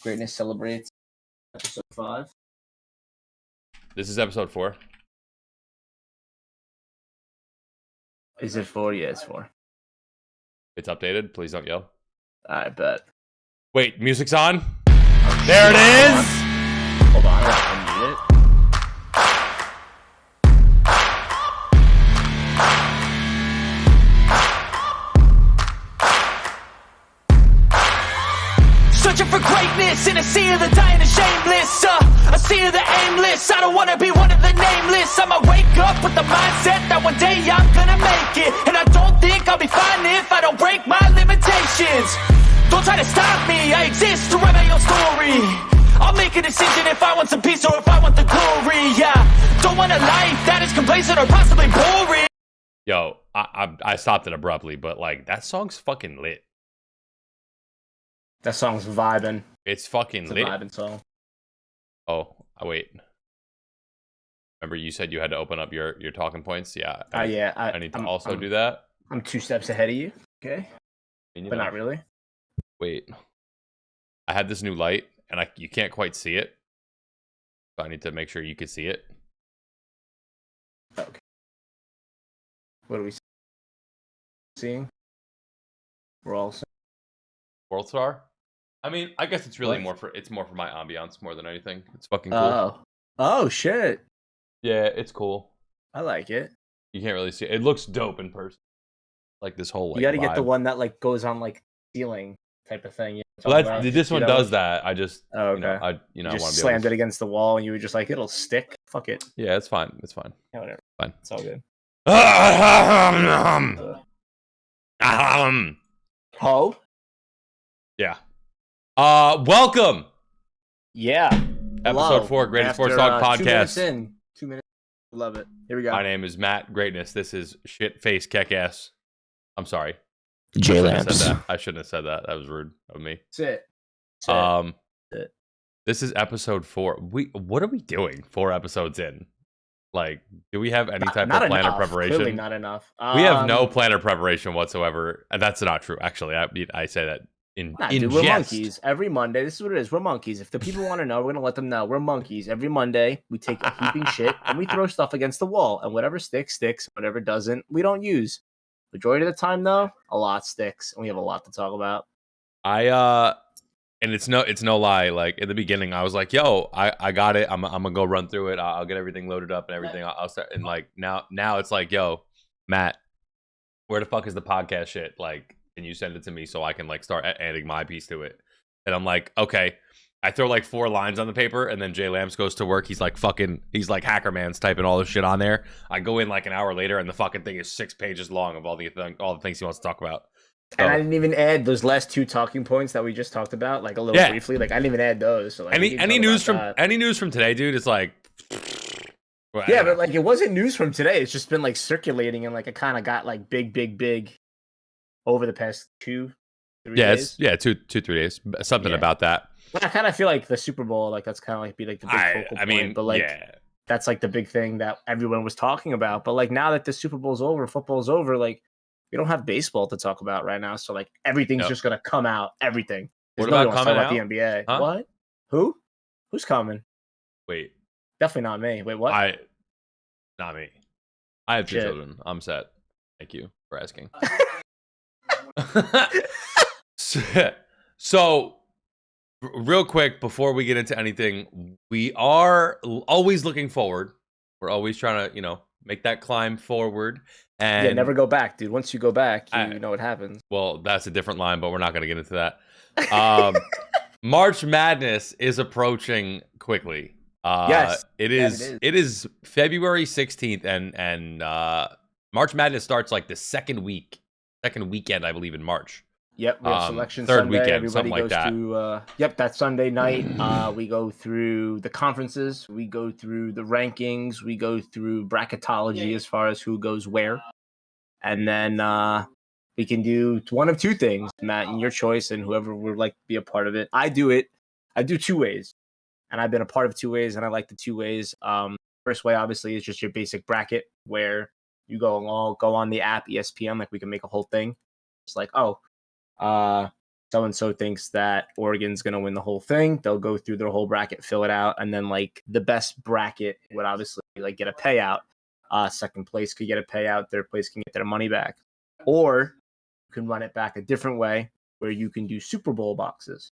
Greatness Celebrates, episode 5. This is episode 4. Is it 4? Yeah, it's 4. It's updated. Please don't yell. I bet. Wait, music's on? There it is! Hold on, I gotta unmute it. Searching for greatness in a sea of the dying and shameless, a sea of the aimless. I don't wanna be one of the nameless. I'ma wake up with the mindset that one day I'm gonna make it, and I don't think I'll be fine if I don't break my limitations. Don't try to stop me, I exist to write my own story. I'll make a decision if I want some peace or if I want the glory. Yeah, don't want a life that is complacent or possibly boring. Yo, I stopped it abruptly, but like that song's fucking lit. That song's vibing. It's fucking It's a lit. vibing song. Oh, wait. Remember you said you had to open up your talking points? Yeah. Yeah. I need to also do that. I'm 2 steps ahead of you. Okay. But not really. Wait. I had this new light, and you can't quite see it. So I need to make sure you can see it. Okay. What are we seeing? We're all seeing. World Star? I mean, I guess it's really more for my ambiance more than anything. It's fucking cool. Oh shit. Yeah, it's cool. I like it. You can't really see it. It looks dope in person. Like this whole You got to vibe. get the one that like goes on like ceiling type of thing. Well, this one does that. I just okay. I want just to be slammed it against the wall, and you were just like, it'll stick. Fuck it. Yeah, it's fine. It's fine. Yeah, whatever. Fine. It's all good. Ho? Yeah. Welcome. Yeah. Episode 4, Greatest Sports Talk Podcast. 2 minutes. Love it. Here we go. My name is Matt Greatness. This is Shit Face Keck-Ass. I'm sorry. J Lamps. I shouldn't have said that. That was rude of me. That's it. This is episode 4. What are we doing 4 episodes in? Like, do we have any type of plan or preparation? Clearly not enough. We have no plan or preparation whatsoever. And that's not true, actually. I say that in dude, we're jest. monkeys. Every Monday, this is what it is. We're monkeys. If the people want to know, we're going to let them know. We're monkeys. Every Monday, we take a heaping shit and we throw stuff against the wall. And whatever sticks, sticks. Whatever doesn't, we don't use. Majority of the time, though, a lot sticks. And we have a lot to talk about. And it's no lie. Like in the beginning, I was like, "Yo, I got it. I'm gonna go run through it. I'll get everything loaded up and everything. I'll start." And like now it's like, "Yo, Matt, where the fuck is the podcast shit? Like, can you send it to me so I can like start adding my piece to it?" And I'm like, "Okay." I throw like 4 lines on the paper, and then Jay Lamps goes to work. He's like Hacker Man's typing all this shit on there. I go in like an hour later, and the fucking thing is 6 pages long of all the things he wants to talk about. So, and I didn't even add those last 2 talking points that we just talked about, like a little briefly. Like I didn't even add those. So like, any news from today, dude? It's like, well, yeah, but like it wasn't news from today. It's just been like circulating, and like it kind of got like big over the past 2-3 days. It's 2-3 days. Something about that. I kind of feel like the Super Bowl, like that's kind of like be like the big focal point. But like that's like the big thing that everyone was talking about. But like now that the Super Bowl's over, football's over, like. We don't have baseball to talk about right now, so like everything's just gonna come out. Everything. What about coming out? The NBA. Huh? What? Who? Who's coming? Wait. Definitely not me. Wait, what? Not me. I have 2 children. I'm set. Thank you for asking. So, real quick before we get into anything, we are always looking forward. We're always trying to, make that climb forward. And never go back, dude. Once you go back, you know what happens. Well, that's a different line, but we're not going to get into that. March Madness is approaching quickly. Yes, it is February 16th, and March Madness starts like the second weekend, I believe, in March. Yep, we have selection third Sunday. weekend, Everybody something like goes that. That Sunday night. We go through the conferences. We go through the rankings. We go through bracketology as far as who goes where. And then we can do one of 2 things, Matt, and your choice, and whoever would like to be a part of it. I do 2 ways, and I've been a part of 2 ways, and I like the 2 ways. First way, obviously, is just your basic bracket where you go on the app, ESPN, like we can make a whole thing. It's like, so and so thinks that Oregon's going to win the whole thing. They'll go through their whole bracket, fill it out, and then like the best bracket would obviously like get a payout. Second place could get a payout. Third place can get their money back. Or you can run it back a different way where you can do Super Bowl boxes.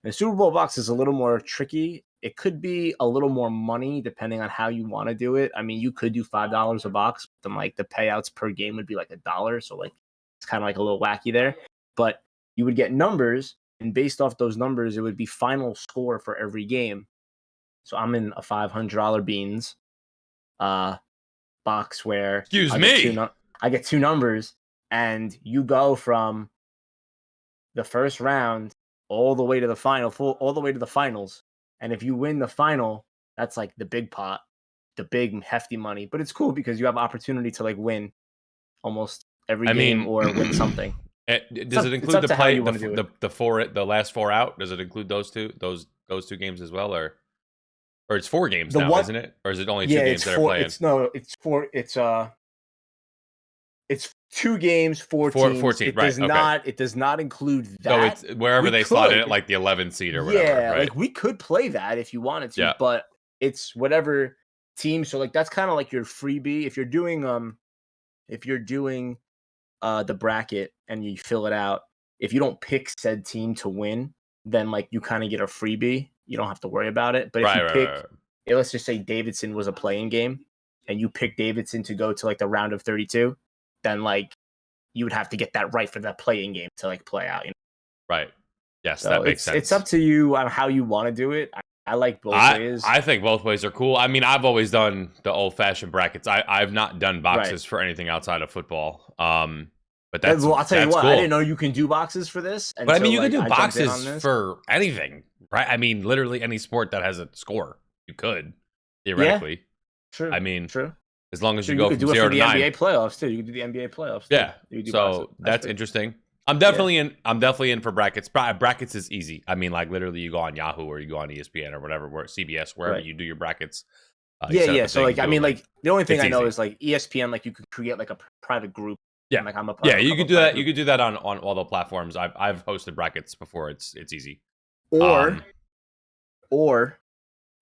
And Super Bowl box is a little more tricky. It could be a little more money depending on how you want to do it. I mean, you could do $5 a box, but then like the payouts per game would be like $1. So like it's kind of like a little wacky there. But you would get numbers, and based off those numbers, it would be final score for every game. So I'm in a $500 beans box where I get two numbers, and you go from the first round all the way to the final, all the way to the finals. And if you win the final, that's like the big pot, the big hefty money. But it's cool because you have opportunity to like win almost every game or win something. Does it include the last 4 out? Does it include those two games as well, or it's 4 games now, isn't it? Or is it only 2 games that are playing? It's 2 games, 4 teams. 14, It does not include that. So it's wherever they slot it at, like the 11th seed or whatever. Yeah, right? like we could play that if you wanted to, but it's whatever team. So like that's kind of like your freebie. If you're doing the bracket and you fill it out, if you don't pick said team to win, then like you kind of get a freebie. You don't have to worry about it. But if you pick, let's just say Davidson was a playing game, and you pick Davidson to go to like the round of 32. Then like you would have to get that right for that playing game to like play out, you know? Right. Yes, So that makes sense. It's up to you on how you want to do it. I like both ways. I think both ways are cool. I mean, I've always done the old-fashioned brackets. I've not done boxes for anything outside of football. But that's I'll tell you what, cool. I didn't know you can do boxes for this. But I mean, you can do boxes for anything, right? I mean, literally any sport that has a score, you could theoretically. Yeah, true. I mean, true. As long as you go from 0 to 9. You could do it for the NBA playoffs too. You could do the NBA playoffs. Yeah. So that's interesting. I'm definitely in for brackets. Brackets is easy. I mean, like literally, you go on Yahoo or you go on ESPN or whatever, CBS, wherever you do your brackets. So like, I mean, like the only thing I know is like ESPN. Like you could create like a private group. Yeah. Like I'm a you could do that. You could do that on all the platforms. I've hosted brackets before. It's easy. Or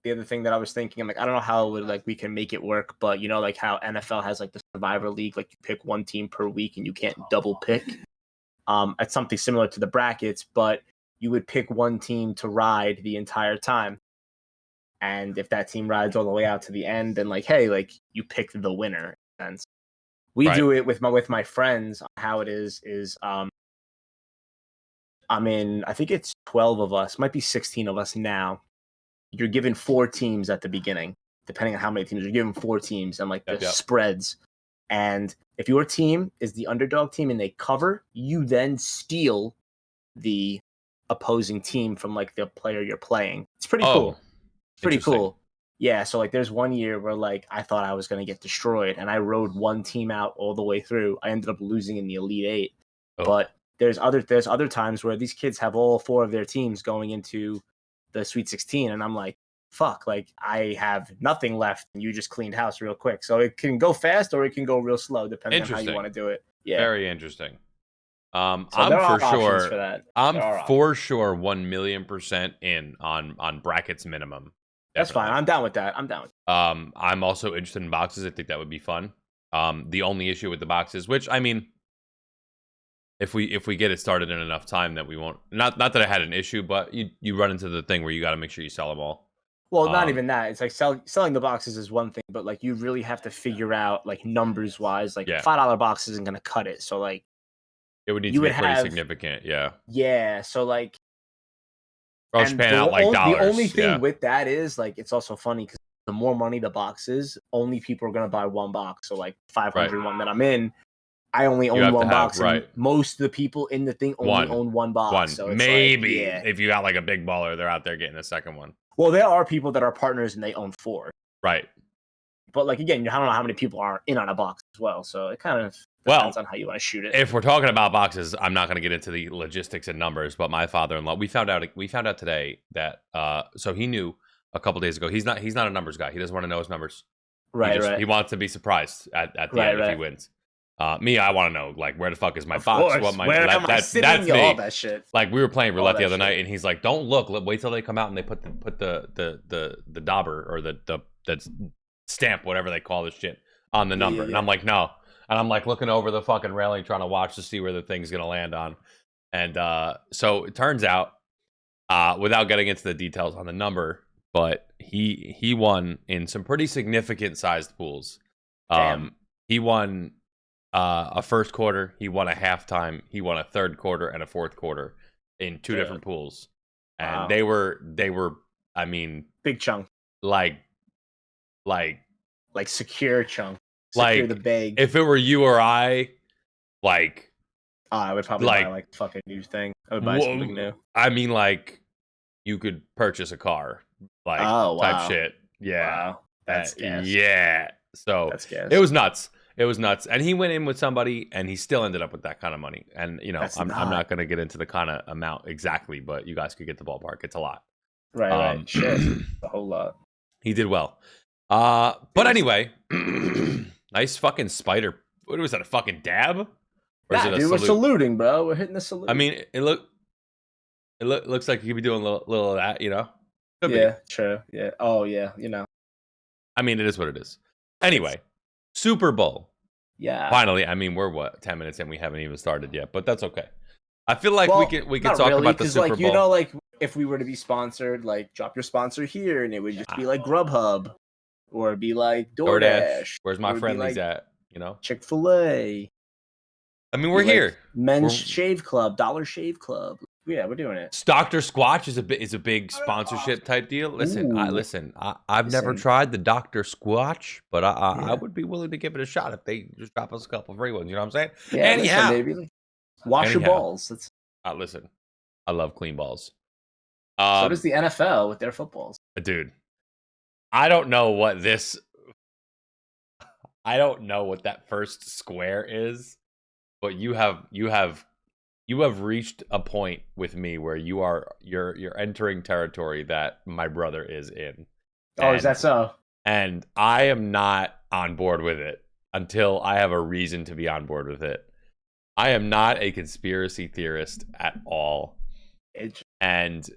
the other thing that I was thinking, I'm like, I don't know how we can make it work, but you know, like how NFL has like the Survivor League, like you pick one team per week and you can't double pick. It's something similar to the brackets, but you would pick one team to ride the entire time. And if that team rides all the way out to the end, then like, hey, like you pick the winner. And we do it with my friends. How it is I think it's 12 of us, might be 16 of us now. You're given 4 teams at the beginning, depending on how many teams. You're given 4 teams and like the spreads. And if your team is the underdog team and they cover, you then steal the opposing team from like the player you're playing. It's pretty cool. It's pretty cool. Yeah. So like there's one year where like I thought I was going to get destroyed and I rode one team out all the way through. I ended up losing in the Elite 8. But there's other times where these kids have all 4 of their teams going into the Sweet 16, and I'm like, fuck, like I have nothing left, and you just cleaned house real quick. So it can go fast or it can go real slow, depending on how you want to do it. Yeah, very interesting. I'm for sure 1,000,000% in on brackets minimum. Definitely. That's fine. I'm down with that. I'm also interested in boxes. I think that would be fun. The only issue with the boxes, which I mean, if we get it started in enough time that we won't, not that I had an issue, but you run into the thing where you got to make sure you sell them all. Well, not even that. It's like selling the boxes is one thing, but like you really have to figure out like numbers wise, like $5 box isn't going to cut it. So like it would need to be pretty significant. Yeah. Yeah. So like, I was paying out like dollars. The only thing with that is like, it's also funny because the more money the box is, only people are going to buy one box. So like 500 one that I'm in, I only own one box. And most of the people in the thing only own one box. So it's maybe if you got like a big baller, they're out there getting a second one. Well, there are people that are partners and they own 4. Right. But like, again, I don't know how many people are in on a box as well. So it kind of depends on how you want to shoot it. If we're talking about boxes, I'm not going to get into the logistics and numbers, but my father-in-law, we found out today that, so he knew a couple days ago, he's not a numbers guy. He doesn't want to know his numbers. Right. He wants to be surprised at the end if he wins. Me, I want to know like where the fuck is my Of box? course. What my Where am I sitting? that's me. All that shit. Like we were playing All roulette the that other shit. night, and he's like, "Don't look. Wait till they come out and they put the dauber or the stamp, whatever they call this shit, on the number." Yeah. And I'm like, "No." And I'm like looking over the fucking railing, trying to watch to see where the thing's gonna land on. And so it turns out, without getting into the details on the number, but he won in some pretty significant sized pools. Damn. He won a first quarter, he won a halftime, he won a third quarter and a fourth quarter in two different pools. And Wow. they were I mean Big chunk. like Secure chunk. Secure the bag. if it were you or I, like I would probably buy like fucking new thing. I would buy something new. I mean, like you could purchase a car, like type shit. Yeah, wow. That's gas. yeah. So That's gas. it was nuts. It was nuts. And he went in with somebody, and he still ended up with that kind of money. And you know, I'm not going to get into the kind of amount exactly, but you guys could get the ballpark. It's a lot. Right. Shit, a whole lot. He did well. But anyway, nice fucking spider. What was that? A fucking dab? Or yeah, dude, we're saluting, bro. We're hitting the salute. I mean, it looks like you could be doing a little of that, you know? Could be. True. Yeah. Oh, yeah. You know. I mean, it is what it is. Anyway, Super Bowl. Yeah. Finally, I mean, we're 10 minutes in, we haven't even started yet, but that's okay. I feel like we can talk about the Super Bowl. You know, like if we were to be sponsored, like drop your sponsor here, and it would just be like Grubhub, or it'd be like DoorDash. Where's my friendlies at? You know, Chick-fil-A. I mean, we're here. Men's Shave Club, Dollar Shave Club. Yeah, we're doing it. Dr. Squatch is a big sponsorship type deal. Listen, I've never tried the Dr. Squatch, but I would be willing to give it a shot if they just drop us a couple free ones. You know what I'm saying? Yeah. Anyhow, maybe wash your balls. Listen, I love clean balls. So does the NFL with their footballs. Dude, I don't know what that first square is, but you have reached a point with me where you're entering territory that my brother is in. Oh, is that so? And I am not on board with it until I have a reason to be on board with it. I am not a conspiracy theorist at all. And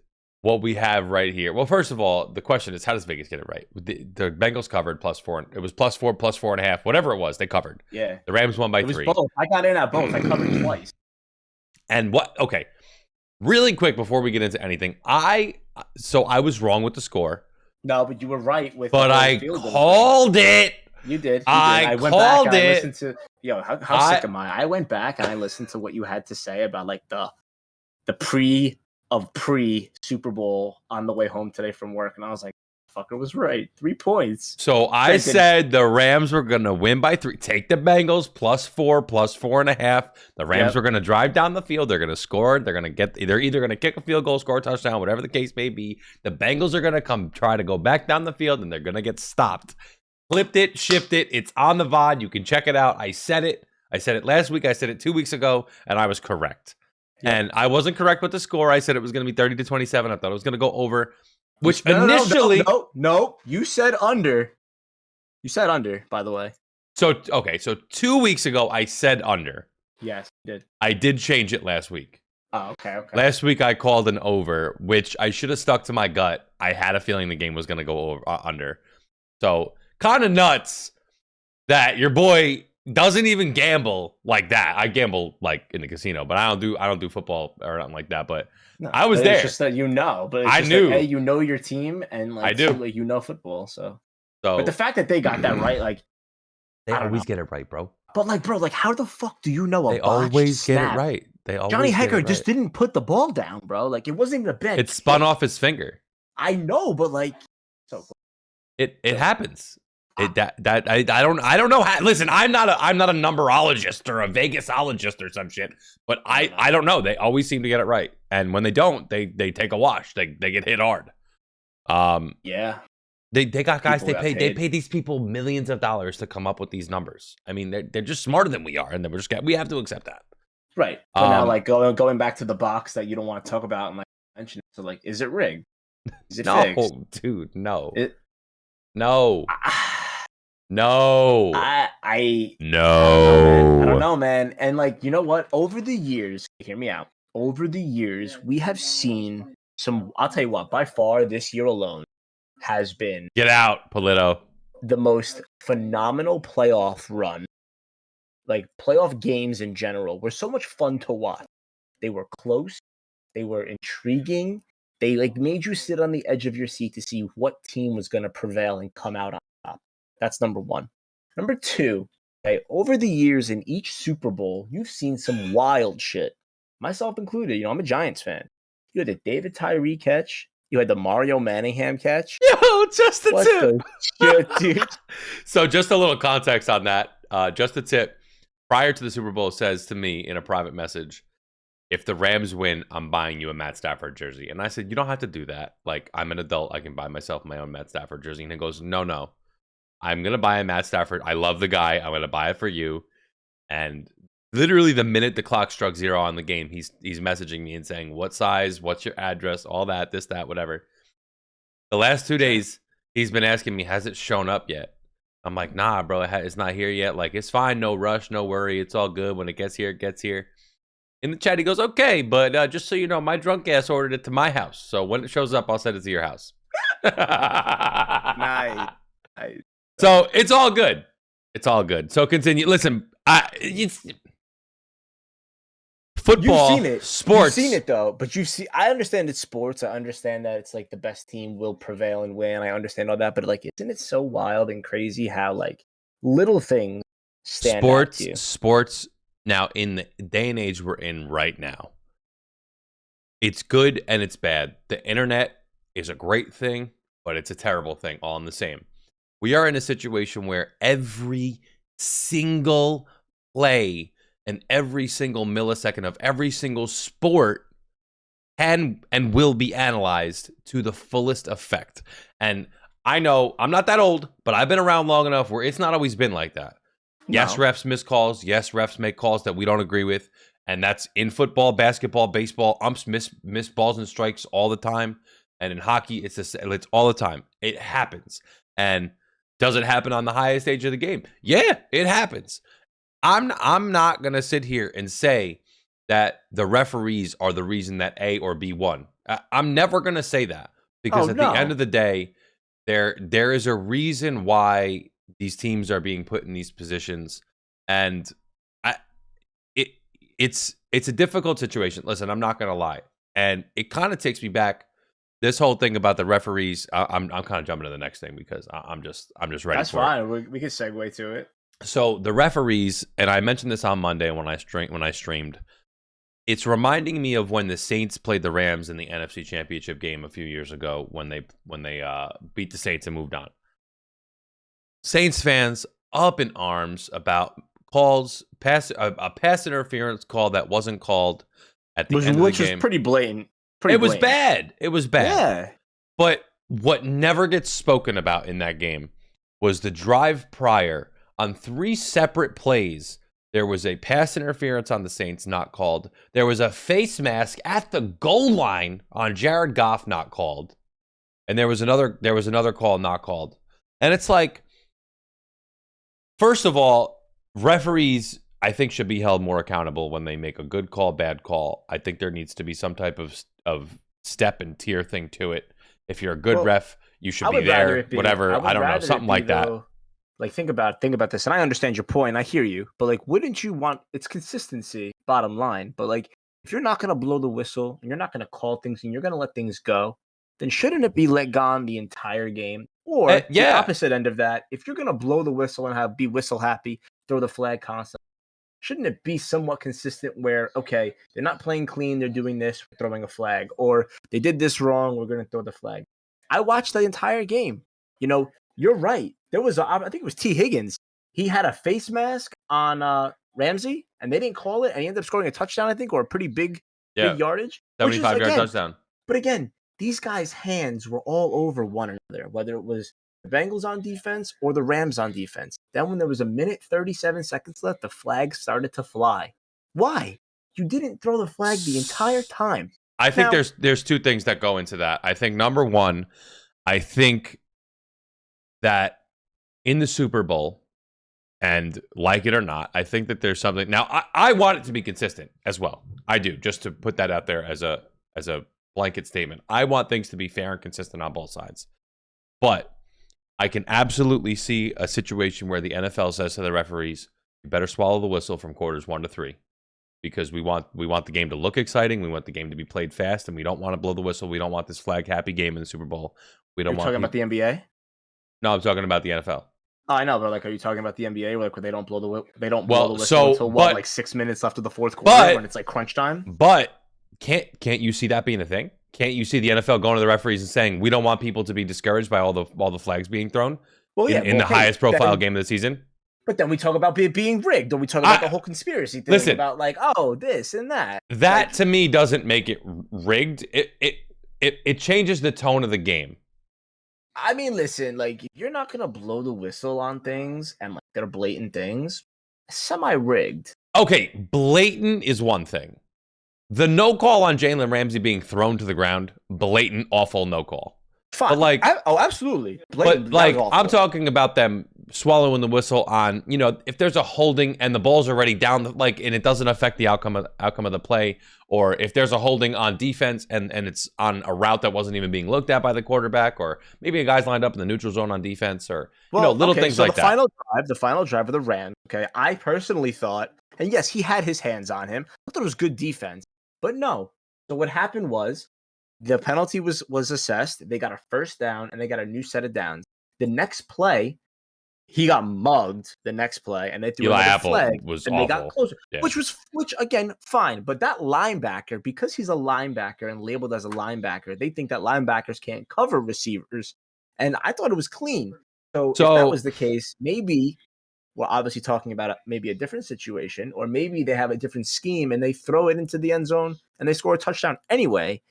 what we have right here. Well, first of all, the question is, how does Vegas get it right? The Bengals covered +4. It was +4, +4.5, whatever it was. They covered. Yeah. The Rams won by 3. Both. I got in at both. I covered twice. And okay, really quick before we get into anything, I was wrong with the score. No, but you were right with. But I called it. You did. I went back and I listened to. How sick am I? I went back and I listened to what you had to say about like the pre Super Bowl on the way home today from work, and I was like, fucker was right. 3 points. So I said the Rams were going to win by 3. Take the Bengals +4, +4.5. The Rams were going to drive down the field. They're going to score. They're either going to kick a field goal, score a touchdown, whatever the case may be. The Bengals are going to come try to go back down the field, and they're going to get stopped. Flipped it, shipped it. It's on the VOD. You can check it out. I said it. I said it last week. I said it 2 weeks ago, and I was correct. Yeah. And I wasn't correct with the score. I said it was going to be 30-27. I thought it was going to go over. Which initially... No. You said under. You said under, by the way. So 2 weeks ago, I said under. Yes, you did. I did change it last week. Oh, okay. Last week, I called an over, which I should have stuck to my gut. I had a feeling the game was going to go under. So, kind of nuts that your boy doesn't even gamble like that. I gamble like in the casino, but I don't do football or nothing like that. But no, I was there. It's just that but I knew. Like, hey, you know your team, and like I do. Like, you know football. So, but the fact that they got that right, like they always get it right, bro. But like, bro, like how the fuck do you know they always get it right? They always Johnny Hecker just didn't put the ball down, bro. Like it wasn't even a bench. It spun off his finger. I know, but like, so it happens. I don't know how, listen, I'm not a numberologist or a Vegasologist or some shit, but I don't know. They always seem to get it right, and when they don't, they take a wash. They get hit hard. Yeah. They got guys. They pay these people millions of dollars to come up with these numbers. I mean, they're just smarter than we are, and we have to accept that. Right. But now, like going back to the box that you don't want to talk about and like mention it. So like, is it rigged? Is it fixed? Dude, no. No. No. I No. I don't know, man. And like, you know what? Over the years, hear me out. Over the years, we have seen some. I'll tell you what. By far, this year alone has been Get out, Polito. the most phenomenal playoff run. Like playoff games in general were so much fun to watch. They were close. They were intriguing. They like made you sit on the edge of your seat to see what team was going to prevail and come out on top. That's number one. Number two, okay, over the years in each Super Bowl, you've seen some wild shit, myself included. You know, I'm a Giants fan. You had the David Tyree catch. You had the Mario Manningham catch. Yo, just a What tip. the shit, dude? So just a little context on that. Just a tip. Prior to the Super Bowl says to me in a private message, if the Rams win, I'm buying you a Matt Stafford jersey. And I said, you don't have to do that. Like, I'm an adult. I can buy myself my own Matt Stafford jersey. And he goes, no. I'm going to buy a Matt Stafford. I love the guy. I'm going to buy it for you. And literally the minute the clock struck 0 on the game, he's messaging me and saying, what size, what's your address, all that, this, that, whatever. The last 2 days, he's been asking me, has it shown up yet? I'm like, nah, bro, it's not here yet. Like, it's fine. No rush, no worry. It's all good. When it gets here, it gets here. In the chat, he goes, okay, but just so you know, my drunk ass ordered it to my house. So when it shows up, I'll send it to your house. Nice. So it's all good. It's all good. So continue. Listen, it's football, You've seen it. sports. You've seen it though, but I understand it's sports. I understand that it's like the best team will prevail and win. I understand all that, but like, isn't it so wild and crazy how like little things stand out to you? Sports. Now, in the day and age we're in right now, it's good and it's bad. The internet is a great thing, but it's a terrible thing, all in the same. We are in a situation where every single play and every single millisecond of every single sport can and will be analyzed to the fullest effect. And I know I'm not that old, but I've been around long enough where it's not always been like that. No. Yes, refs miss calls. Yes, refs make calls that we don't agree with. And that's in football, basketball, baseball. Umps miss balls and strikes all the time. And in hockey, it's all the time. It happens. And does it happen on the highest stage of the game? Yeah, it happens. I'm not going to sit here and say that the referees are the reason that A or B won. I'm never going to say that. Because the end of the day, there is a reason why these teams are being put in these positions, and it's a difficult situation. Listen, I'm not gonna lie, and it kind of takes me back. This whole thing about the referees, I'm kind of jumping to the next thing because I'm just ready. That's fine. We can segue to it. So the referees, and I mentioned this on Monday when I streamed. It's reminding me of when the Saints played the Rams in the NFC Championship game a few years ago when they beat the Saints and moved on. Saints fans up in arms about calls, a pass interference call that wasn't called at the end of the game. Which was pretty blatant. It was bad. It was bad. Yeah. But what never gets spoken about in that game was the drive prior. On 3 separate plays, there was a pass interference on the Saints not called. There was a face mask at the goal line on Jared Goff not called. And there was another call not called. And it's like, first of all, referees, I think, should be held more accountable when they make a good call, bad call. I think there needs to be some type of step and tier thing to it. If you're a good ref, you should be there. Whatever. I don't know. Something like that. Like, think about this. And I understand your point. I hear you. But, like, wouldn't you want – it's consistency, bottom line. But, like, if you're not going to blow the whistle and you're not going to call things and you're going to let things go, then shouldn't it be let gone the entire game? Or the opposite end of that, if you're going to blow the whistle and be whistle happy, throw the flag constantly, shouldn't it be somewhat consistent where, okay, they're not playing clean, they're doing this, we're throwing a flag, or they did this wrong, we're going to throw the flag. I watched the entire game. You know, you're right. There was, I think it was T. Higgins. He had a face mask on Ramsey, and they didn't call it, and he ended up scoring a touchdown, I think, or a pretty big yardage. 75-yard touchdown. But again, these guys' hands were all over one another, whether it was the Bengals on defense or the Rams on defense. Then when there was 1:37 seconds left, the flag started to fly. Why? You didn't throw the flag the entire time. I think there's 2 things that go into that. I think number one, I think that in the Super Bowl, and like it or not, I think that there's something. Now, I want it to be consistent as well. I do, just to put that out there as a blanket statement. I want things to be fair and consistent on both sides. But I can absolutely see a situation where the NFL says to the referees, you better swallow the whistle from quarters 1 to 3. Because we want the game to look exciting. We want the game to be played fast, and we don't want to blow the whistle. We don't want this flag happy game in the Super Bowl. We don't You're want talking about the NBA? No, I'm talking about the NFL. Oh, I know, but like, are you talking about the NBA where they don't blow the whistle until like 6 minutes after the fourth quarter when it's like crunch time? But can't you see that being a thing? Can't you see the NFL going to the referees and saying we don't want people to be discouraged by all the flags being thrown? Well, yeah, in the highest profile game of the season. But then we talk about it being rigged, or we talk about the whole conspiracy thing about like, oh, this and that. That like, to me doesn't make it rigged. It changes the tone of the game. I mean, listen, like you're not gonna blow the whistle on things and like they're blatant things. Semi-rigged. Okay, blatant is one thing. The no call on Jalen Ramsey being thrown to the ground, blatant, awful no call. Fine. But like, absolutely. Blatant, but like, I'm talking about them swallowing the whistle on, if there's a holding and the ball's already down, and it doesn't affect the outcome of the play, or if there's a holding on defense and it's on a route that wasn't even being looked at by the quarterback, or maybe a guy's lined up in the neutral zone on defense, or little things like that. The final drive of the Rams. Okay, I personally thought, and yes, he had his hands on him. I thought it was good defense, but no. So what happened was, the penalty was assessed. They got a first down, and they got a new set of downs. The next play, he got mugged. The next play, and they threw another flag, was and awful. they got closer, yeah. which again, fine. But that linebacker, because he's a linebacker and labeled as a linebacker, they think that linebackers can't cover receivers, and I thought it was clean. So if that was the case, maybe we're obviously talking about maybe a different situation, or maybe they have a different scheme and they throw it into the end zone and they score a touchdown anyway.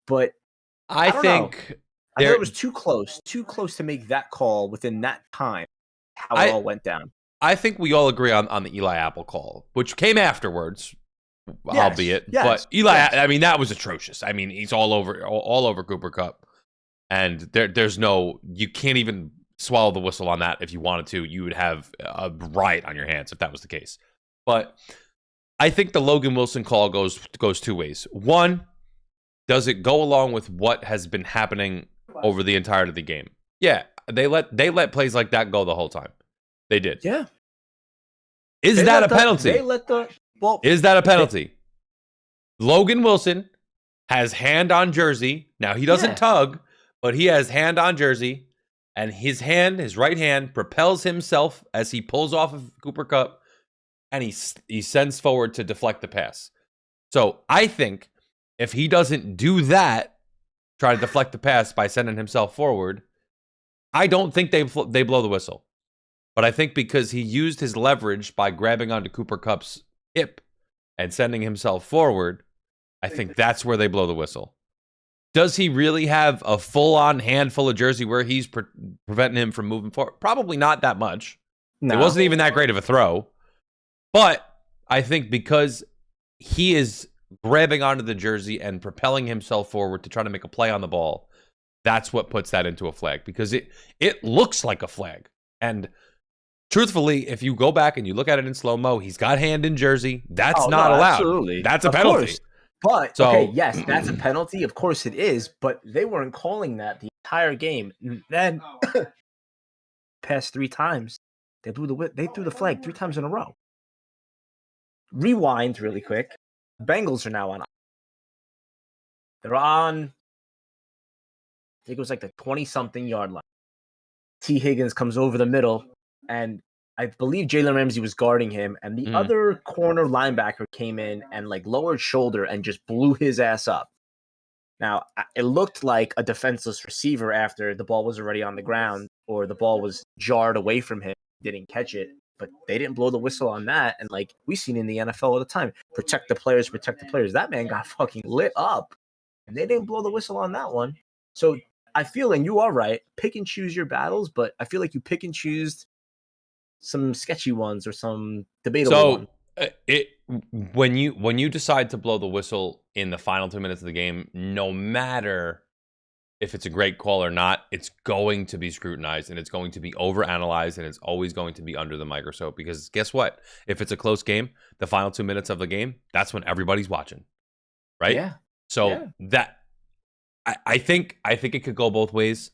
But I think it was too close to make that call within that time. How it all went down. I think we all agree on the Eli Apple call, which came afterwards, albeit. But Eli, I mean, that was atrocious. I mean, he's all over Cooper Kupp, and there's you can't even swallow the whistle on that. If you wanted to, you would have a riot on your hands if that was the case. But I think the Logan Wilson call goes 2 ways. One, does it go along with what has been happening over the entirety of the game? Yeah, they let plays like that go the whole time. They did. Yeah. Is that a penalty? Is that a penalty? Logan Wilson has hand on jersey. Now he doesn't tug, but he has hand on jersey, and his right hand, propels himself as he pulls off of Cooper Kupp, and he sends forward to deflect the pass. So I think if he doesn't do that, try to deflect the pass by sending himself forward, I don't think they blow the whistle. But I think because he used his leverage by grabbing onto Cooper Kupp's hip and sending himself forward, I think that's where they blow the whistle. Does he really have a full-on handful of jersey where he's preventing him from moving forward? Probably not that much. No. It wasn't even that great of a throw. But I think because he is grabbing onto the jersey and propelling himself forward to try to make a play on the ball, that's what puts that into a flag, because it looks like a flag. And truthfully, if you go back and you look at it in slow-mo, he's got hand in jersey. That's not allowed. Absolutely. That's a penalty. Course. But, okay, yes, that's a penalty. Of course it is. But they weren't calling that the entire game. And then, past 3 times, they threw the flag 3 times in a row. Rewind really quick. Bengals are now on. They're on, I think it was like the 20-something yard line. T. Higgins comes over the middle, and I believe Jalen Ramsey was guarding him, and the other corner linebacker came in and like lowered shoulder and just blew his ass up. Now, it looked like a defenseless receiver after the ball was already on the ground, or the ball was jarred away from him, didn't catch it. But they didn't blow the whistle on that. And like we've seen in the NFL all the time, protect the players. That man got fucking lit up, and they didn't blow the whistle on that one. So I feel, and you are right, pick and choose your battles, but I feel like you pick and choose some sketchy ones or some debatable ones. When you decide to blow the whistle in the final 2 minutes of the game, no matter if it's a great call or not, it's going to be scrutinized and it's going to be overanalyzed and it's always going to be under the microscope because guess what? If it's a close game, the final 2 minutes of the game, that's when everybody's watching, right? Yeah. So that I think it could go both ways.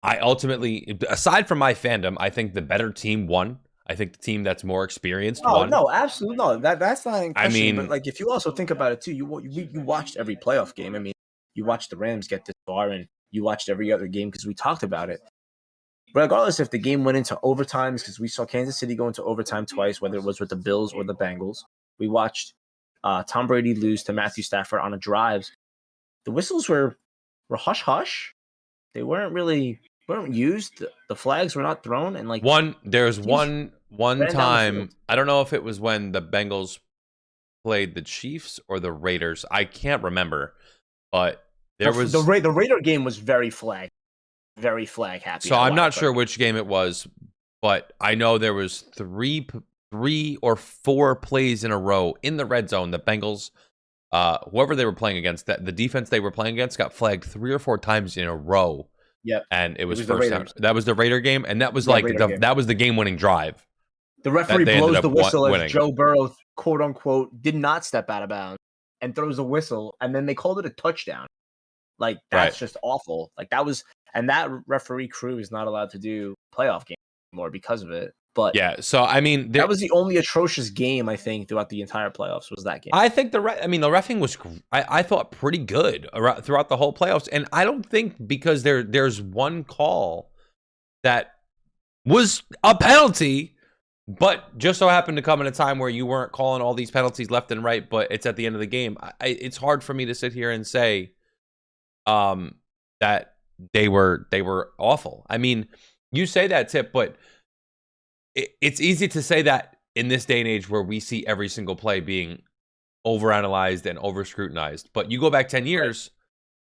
I ultimately, aside from my fandom, I think the better team won. I think the team that's more experienced won. No, absolutely no. That's not in question. I mean, but like if you also think about it too, you watched every playoff game. I mean, you watched the Rams get this far, and you watched every other game because we talked about it. Regardless if the game went into overtimes, because we saw Kansas City go into overtime twice, whether it was with the Bills or the Bengals. We watched Tom Brady lose to Matthew Stafford on a drive. The whistles were hush hush. They weren't used. The flags were not thrown, and like there's one time. I don't know if it was when the Bengals played the Chiefs or the Raiders. I can't remember, but there was the Raider game was very flag happy. So I'm not sure which game it was, but I know there was three or four plays in a row in the red zone. The Bengals, whoever they were playing against, the defense they were playing against got flagged 3 or 4 times in a row. Yep. And it was first down. That was the Raider game, and that was that was the game-winning drive. The referee blows the whistle as Joe Burrow, quote unquote, did not step out of bounds and throws a whistle, and then they called it a touchdown. Like that's just awful. Like that referee crew is not allowed to do playoff games anymore because of it. But yeah, so I mean, that was the only atrocious game I think throughout the entire playoffs was that game. I think the reffing was I thought pretty good throughout the whole playoffs, and I don't think because there's one call that was a penalty, but just so happened to come in a time where you weren't calling all these penalties left and right, but it's at the end of the game. It's hard for me to sit here and say that they were awful. I mean, you say that, Tip, but it's easy to say that in this day and age where we see every single play being overanalyzed and over-scrutinized. But you go back 10 years,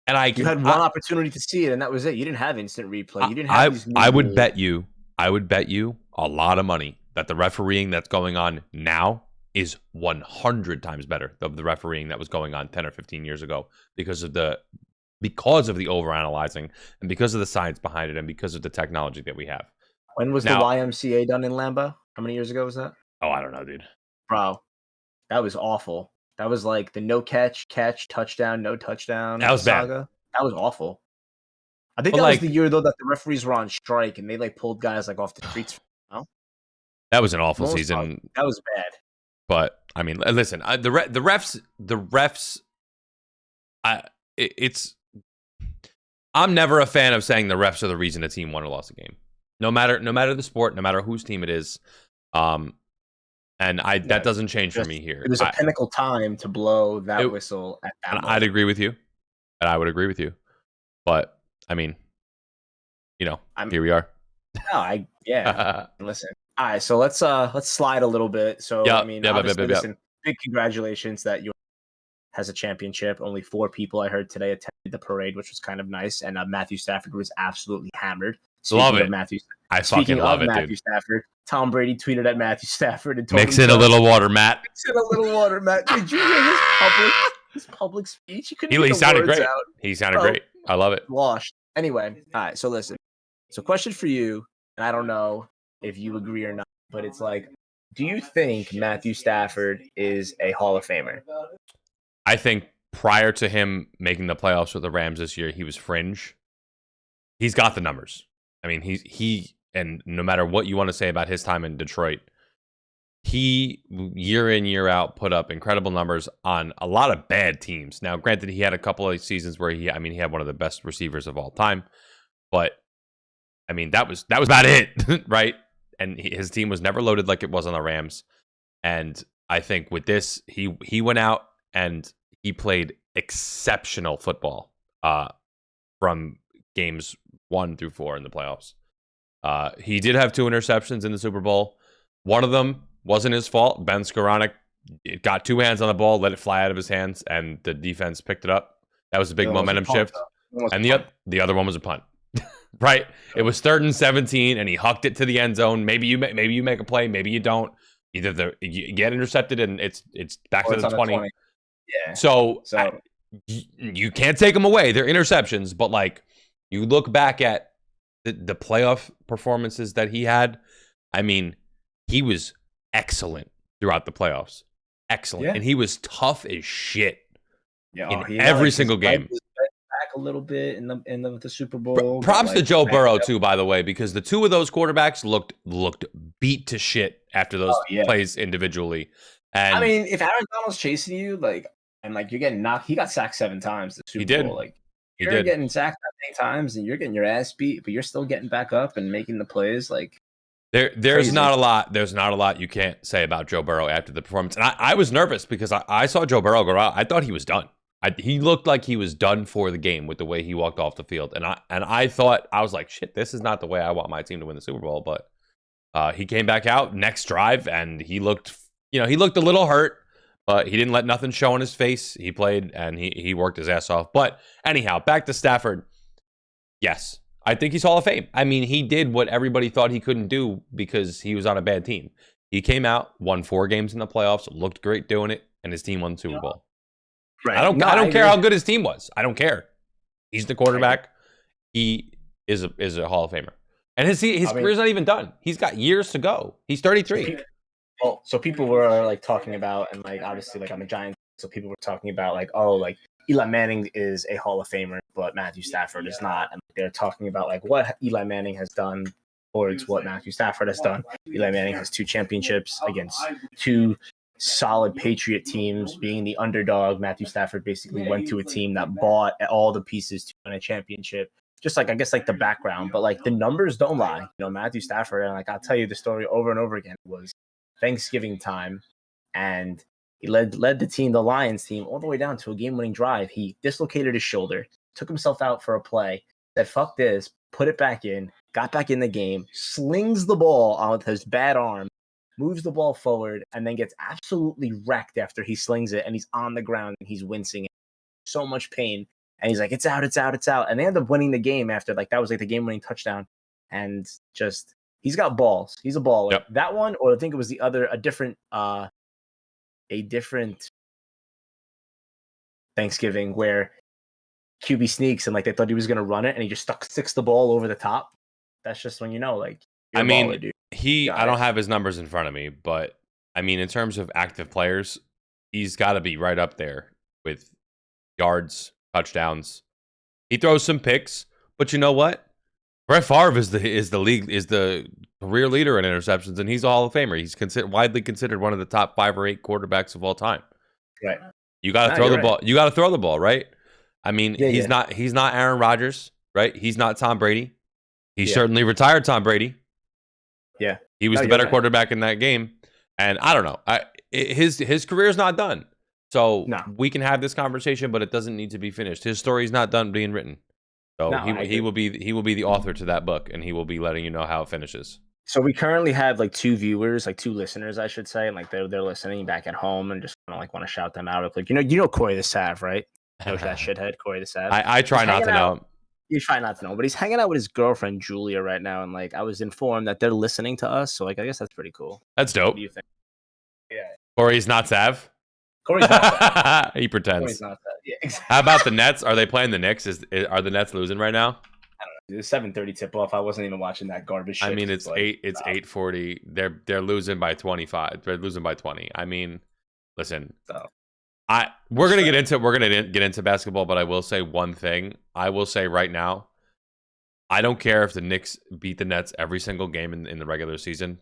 and you had one opportunity to see it, and that was it. You didn't have instant replay. You didn't have these I would bet you a lot of money that the refereeing that's going on now is 100 times better than the refereeing that was going on 10 or 15 years ago because of the overanalyzing and because of the science behind it and because of the technology that we have. When was the YMCA done in Lambeau? How many years ago was that? Oh, I don't know, dude. Bro, that was awful. That was like the no catch, touchdown, no touchdown. That was saga. That was awful. I think that was the year though that the referees were on strike and they like pulled guys like off the streets. That was an awful season. That was bad. But I mean, listen, the refs. I'm never a fan of saying the refs are the reason a team won or lost a game. No matter the sport, no matter whose team it is, that doesn't change for me here. It was a pinnacle time to blow that whistle at that moment. I'd agree with you, and I would agree with you. But I mean, here we are. No, listen. All right, so let's slide a little bit. So listen, big congratulations that you has a championship. Only 4 people I heard today attended the parade, which was kind of nice. And Matthew Stafford was absolutely hammered. Love it. I fucking love it, Matthew Stafford. Tom Brady tweeted at Matthew Stafford and told Mix in a little water, Matt. Did you hear his public speech? He sounded great. He sounded great. I love it. Washed. Anyway, all right. So listen. So question for you, and I don't know if you agree or not, but it's like, do you think Matthew Stafford is a Hall of Famer? I think prior to him making the playoffs with the Rams this year, he was fringe. He's got the numbers. I mean, and no matter what you want to say about his time in Detroit, he year in, year out put up incredible numbers on a lot of bad teams. Now, granted, he had a couple of seasons where he had one of the best receivers of all time, but I mean, that was about it, right? And his team was never loaded like it was on the Rams. And I think with this, he went out and he played exceptional football from games 1 through 4 in the playoffs. He did have 2 interceptions in the Super Bowl. One of them wasn't his fault. Ben Skoranek got 2 hands on the ball, let it fly out of his hands, and the defense picked it up. That was a big momentum shift. And the other one was a punt. Right? It was 3rd and 17, and he hucked it to the end zone. Maybe you make a play, maybe you don't. Either you get intercepted, and it's back to the 20. Yeah. So you can't take them away. They're interceptions, but like You look back at the playoff performances that he had. I mean, he was excellent throughout the playoffs. Excellent. And he was tough as shit in every single game. Back a little bit in the Super Bowl. Props to Joe Burrow too, by the way, because the two of those quarterbacks looked beat to shit after those plays individually. And I mean, if Aaron Donald's chasing you, and you're getting knocked, he got sacked 7 times the Super Bowl. You're getting sacked that many times and you're getting your ass beat, but you're still getting back up and making the plays. There's crazy. Not a lot. There's not a lot you can't say about Joe Burrow after the performance. And I was nervous because I saw Joe Burrow go out. I thought he was done. He looked like he was done for the game with the way he walked off the field. And I thought, I was like, shit, this is not the way I want my team to win the Super Bowl. But he came back out next drive and he looked a little hurt, but he didn't let nothing show on his face. He played and he worked his ass off. But anyhow, back to Stafford. Yes, I think he's Hall of Fame. I mean, he did what everybody thought he couldn't do because he was on a bad team. He came out, won 4 games in the playoffs, looked great doing it, and his team won the Super Bowl. Right. I don't care how good his team was. I don't care. He's the quarterback. He is a Hall of Famer. And his career's not even done. He's got years to go. He's 33. So people were talking about, and obviously I'm a Giant, so people were talking about Eli Manning is a Hall of Famer, but Matthew Stafford is not. And they're talking about what Eli Manning has done towards what Matthew Stafford has done. Eli Manning has 2 championships against 2 solid Patriot teams. Being the underdog, Matthew Stafford basically went to a team that bought all the pieces to win a championship. Just the background, but the numbers don't lie. Matthew Stafford, and I'll tell you the story over and over again, was Thanksgiving time, and he led the team, the Lions team, all the way down to a game-winning drive. He dislocated his shoulder, took himself out for a play, said, fuck this, put it back in, got back in the game, slings the ball on with his bad arm, moves the ball forward, and then gets absolutely wrecked after he slings it, and he's on the ground, and he's wincing. So much pain. And he's like, it's out, it's out, it's out. And they end up winning the game after, that was the game-winning touchdown. And just, he's got balls. He's a baller. Yep. That one, or I think it was a different Thanksgiving where QB sneaks and they thought he was going to run it and he just sticks the ball over the top. That's just when you're a baller, dude. I don't have his numbers in front of me, but I mean, in terms of active players, he's got to be right up there with yards, touchdowns. He throws some picks, but you know what? Brett Favre is the career leader in interceptions, and he's a Hall of Famer. He's widely considered one of the top 5 or 8 quarterbacks of all time. Right. You got to throw the ball. You got to throw the ball, right? I mean, he's not Aaron Rodgers, right? He's not Tom Brady. He certainly retired Tom Brady. Yeah. He was the better quarterback in that game. And I don't know. His career's not done. So we can have this conversation, but it doesn't need to be finished. His story's not done being written. So he will be the author to that book, and he will be letting you know how it finishes. So we currently have 2 viewers, 2 listeners, I should say, and they're listening back at home and just kind of want to shout them out. You know Corey the Sav, right? That shithead Corey the Sav. I try not to know him. You try not to know, but he's hanging out with his girlfriend Julia right now, and I was informed that they're listening to us. So I guess that's pretty cool. That's dope. What do you think? Yeah. Corey's not Sav. Corey's not Sav. He pretends. Corey's not Sav. Yeah, exactly. How about the Nets? Are they playing the Knicks? Are the Nets losing right now? I don't know. It's 7:30 tip off. I wasn't even watching that garbage shit. I mean, it's 8:40. They're losing by 25. They're losing by 20. I mean, listen. We're gonna get into basketball, but I will say one thing. I will say right now, I don't care if the Knicks beat the Nets every single game in the regular season.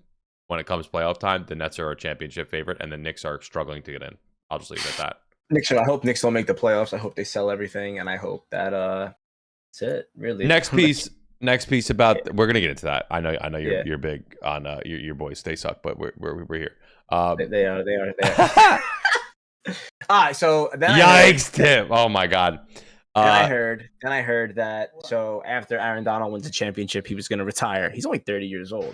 When it comes playoff time, the Nets are a championship favorite, and the Knicks are struggling to get in. I'll just leave it at that. I hope Knicks don't make the playoffs. I hope they sell everything, and I hope that that's it. Really. Next piece about we're gonna get into that. I know you're big on your boys. They suck, but we're here. They are. All right, so then yikes, Tim! Oh my god. Then I heard that so after Aaron Donald wins the championship, he was going to retire. He's only 30 years old.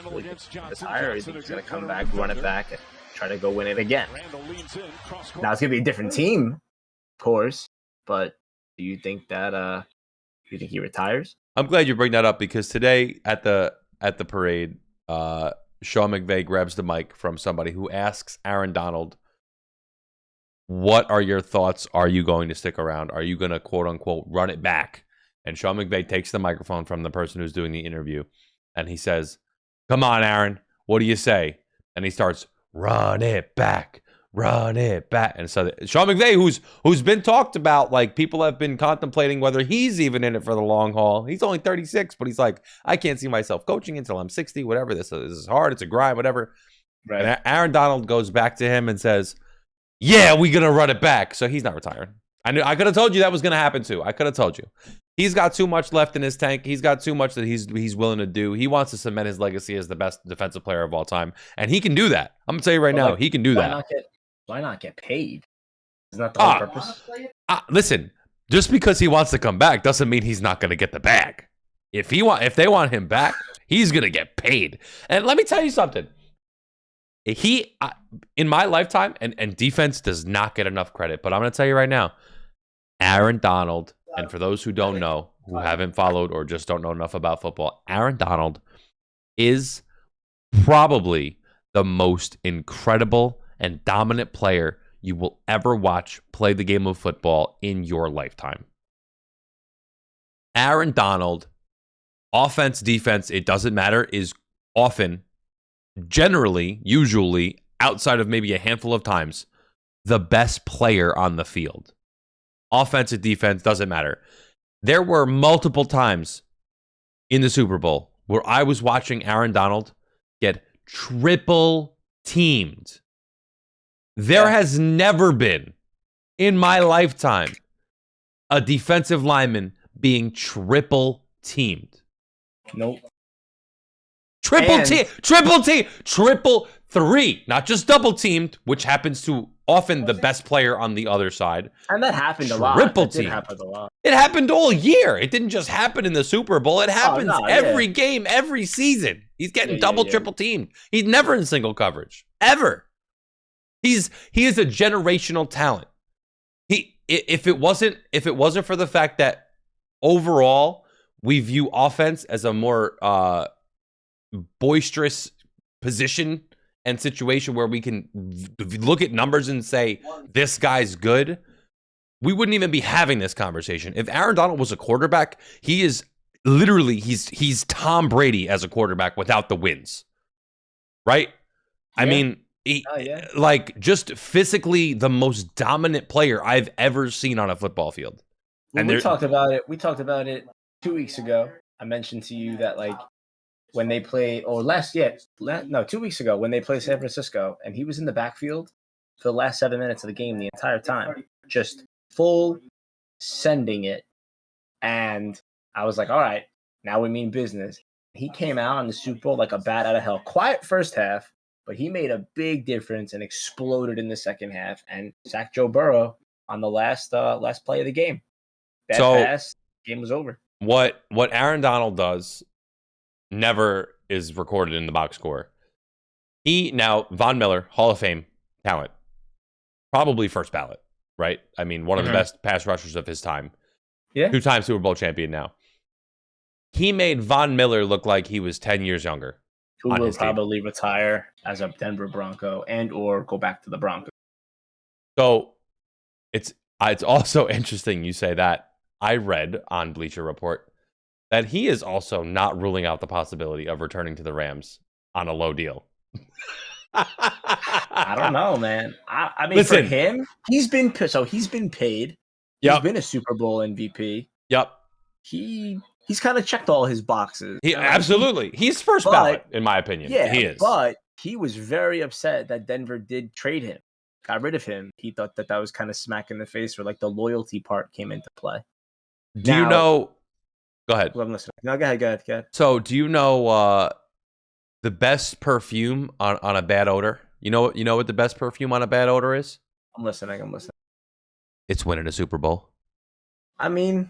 Retire, he's going to come back, run it back, and try to go win it again. Now it's going to be a different team, of course, but do you think that he retires? I'm glad you bring that up because today at the parade, Sean McVay grabs the mic from somebody who asks Aaron Donald, what are your thoughts? Are you going to stick around? Are you going to, quote unquote, run it back? And Sean McVay takes the microphone from the person who's doing the interview, and he says, "Come on, Aaron, what do you say?" And he starts, "Run it back, run it back." And so Sean McVay, who's been talked about, like people have been contemplating whether he's even in it for the long haul. He's only 36, but he's like, I can't see myself coaching until I'm 60. Whatever, this is hard. It's a grind. Whatever. Right. And Aaron Donald goes back to him and says, "Yeah, we're gonna run it back." So he's not retiring. I could have told you that was gonna happen too. I could have told you. He's got too much left in his tank. He's got too much that he's willing to do. He wants to cement his legacy as the best defensive player of all time, and he can do that. I'm gonna tell you right now, he can do that. Why not get paid? Isn't that the whole purpose? Listen, just because he wants to come back doesn't mean he's not gonna get the bag. If they want him back, he's gonna get paid. And let me tell you something. In my lifetime, and defense does not get enough credit, but I'm gonna tell you right now, Aaron Donald. And for those who don't know, who haven't followed or just don't know enough about football, Aaron Donald is probably the most incredible and dominant player you will ever watch play the game of football in your lifetime. Aaron Donald, offense, defense, it doesn't matter, is often, generally, usually, outside of maybe a handful of times, the best player on the field. Offensive, defense, doesn't matter. There were multiple times in the Super Bowl where I was watching Aaron Donald get triple teamed. There has never been, in my lifetime, a defensive lineman being triple teamed. Nope. Triple three, not just double teamed, which happens to often the best player on the other side. And that happened a lot. It happened all year. It didn't just happen in the Super Bowl. It happens every game, every season. He's getting triple teamed. He's never in single coverage. Ever. He is a generational talent. If it wasn't for the fact that overall we view offense as a more boisterous position and situation where we can look at numbers and say, this guy's good, we wouldn't even be having this conversation. If Aaron Donald was a quarterback, he is literally, he's Tom Brady as a quarterback without the wins. Right? Yeah. I mean, like just physically the most dominant player I've ever seen on a football field. Well, and we talked about it 2 weeks ago. I mentioned to you that like when they played, or 2 weeks ago when they played San Francisco, and he was in the backfield for the last 7 minutes of the game the entire time, just full sending it. And I was like, all right, now we mean business. He came out in the Super Bowl like a bat out of hell. Quiet first half, but he made a big difference and exploded in the second half and sacked Joe Burrow on the last play of the game. Bad pass, game was over. What Aaron Donald does never is recorded in the box score. Von Miller, Hall of Fame talent, probably first ballot, right? I mean, one of the best pass rushers of his time. Yeah. 2-time Super Bowl champion now. He made Von Miller look like he was 10 years younger. Who will probably retire as a Denver Bronco and or go back to the Broncos. So it's also interesting you say that. I read on Bleacher Report that he is also not ruling out the possibility of returning to the Rams on a low deal. I don't know, man. I mean, listen, for him, he's been paid. Yep. He's been a Super Bowl MVP. Yep. He's kind of checked all his boxes. Absolutely. He's first ballot, in my opinion. Yeah, he is. But he was very upset that Denver did trade him, got rid of him. He thought that was kind of smack in the face, where like the loyalty part came into play. Do you know? Go ahead. I'm listening. No, go ahead. So, do you know the best perfume on a bad odor? You know what the best perfume on a bad odor is? I'm listening. It's winning a Super Bowl. I mean,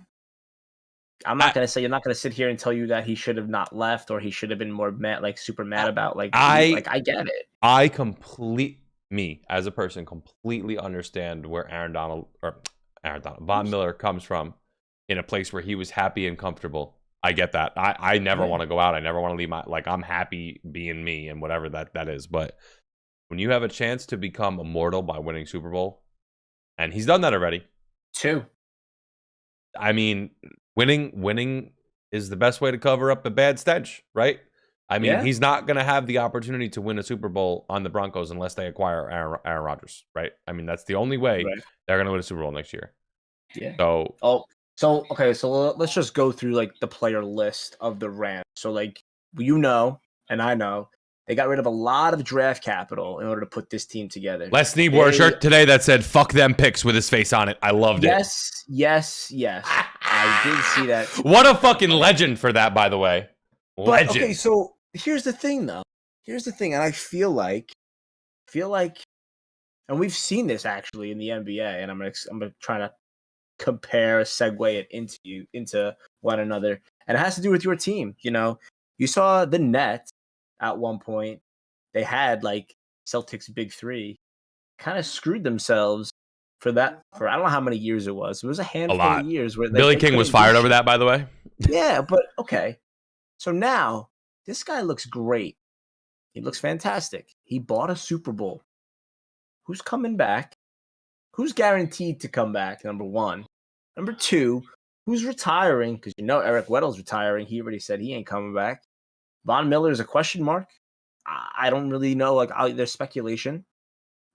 I'm not gonna say, you're not gonna sit here and tell you that he should have not left or he should have been more mad, like super mad about. I get it. Me as a person completely understand where Von Miller comes from. In a place where he was happy and comfortable. I get that. I never want to go out. I never want to leave I'm happy being me and whatever that is. But when you have a chance to become immortal by winning Super Bowl, and he's done that already. 2. I mean, winning is the best way to cover up a bad stench, right? I mean, Yeah. he's not going to have the opportunity to win a Super Bowl on the Broncos unless they acquire Aaron Rodgers, right? I mean, that's the only way they're going to win a Super Bowl next year. Yeah. So, okay, so let's just go through like the player list of the Rams. So like and I know they got rid of a lot of draft capital in order to put this team together. Les Snead wore a shirt today that said "fuck them picks" with his face on it. I loved it. Yes. I did see that. What a fucking legend for that, by the way. Legend. But, okay, so here's the thing, though. And I feel like, and we've seen this actually in the NBA, and I'm gonna try to segue it into one another, and it has to do with your team. You know, you saw the Nets at one point; they had like Celtics big three, kind of screwed themselves for I don't know how many years it was. It was a handful of years where Billy King was fired over that, by the way. Yeah, but okay. So now this guy looks great. He looks fantastic. He bought a Super Bowl. Who's coming back? Who's guaranteed to come back? Number one. Number two, who's retiring? Because Eric Weddle's retiring. He already said he ain't coming back. Von Miller is a question mark. I don't really know. Like, there's speculation.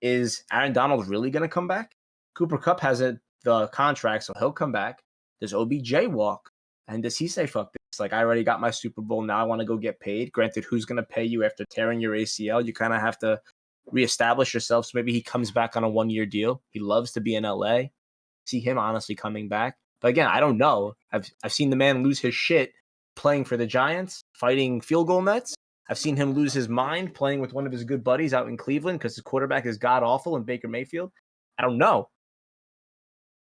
Is Aaron Donald really going to come back? Cooper Kupp has the contract, so he'll come back. Does OBJ walk? And does he say, fuck this? Like, I already got my Super Bowl. Now I want to go get paid. Granted, who's going to pay you after tearing your ACL? You kind of have to reestablish yourself. So maybe he comes back on a 1-year deal. He loves to be in LA. See him honestly coming back. But again, I don't know. I've seen the man lose his shit playing for the Giants, fighting field goal nets. I've seen him lose his mind playing with one of his good buddies out in Cleveland because his quarterback is god-awful in Baker Mayfield. I don't know.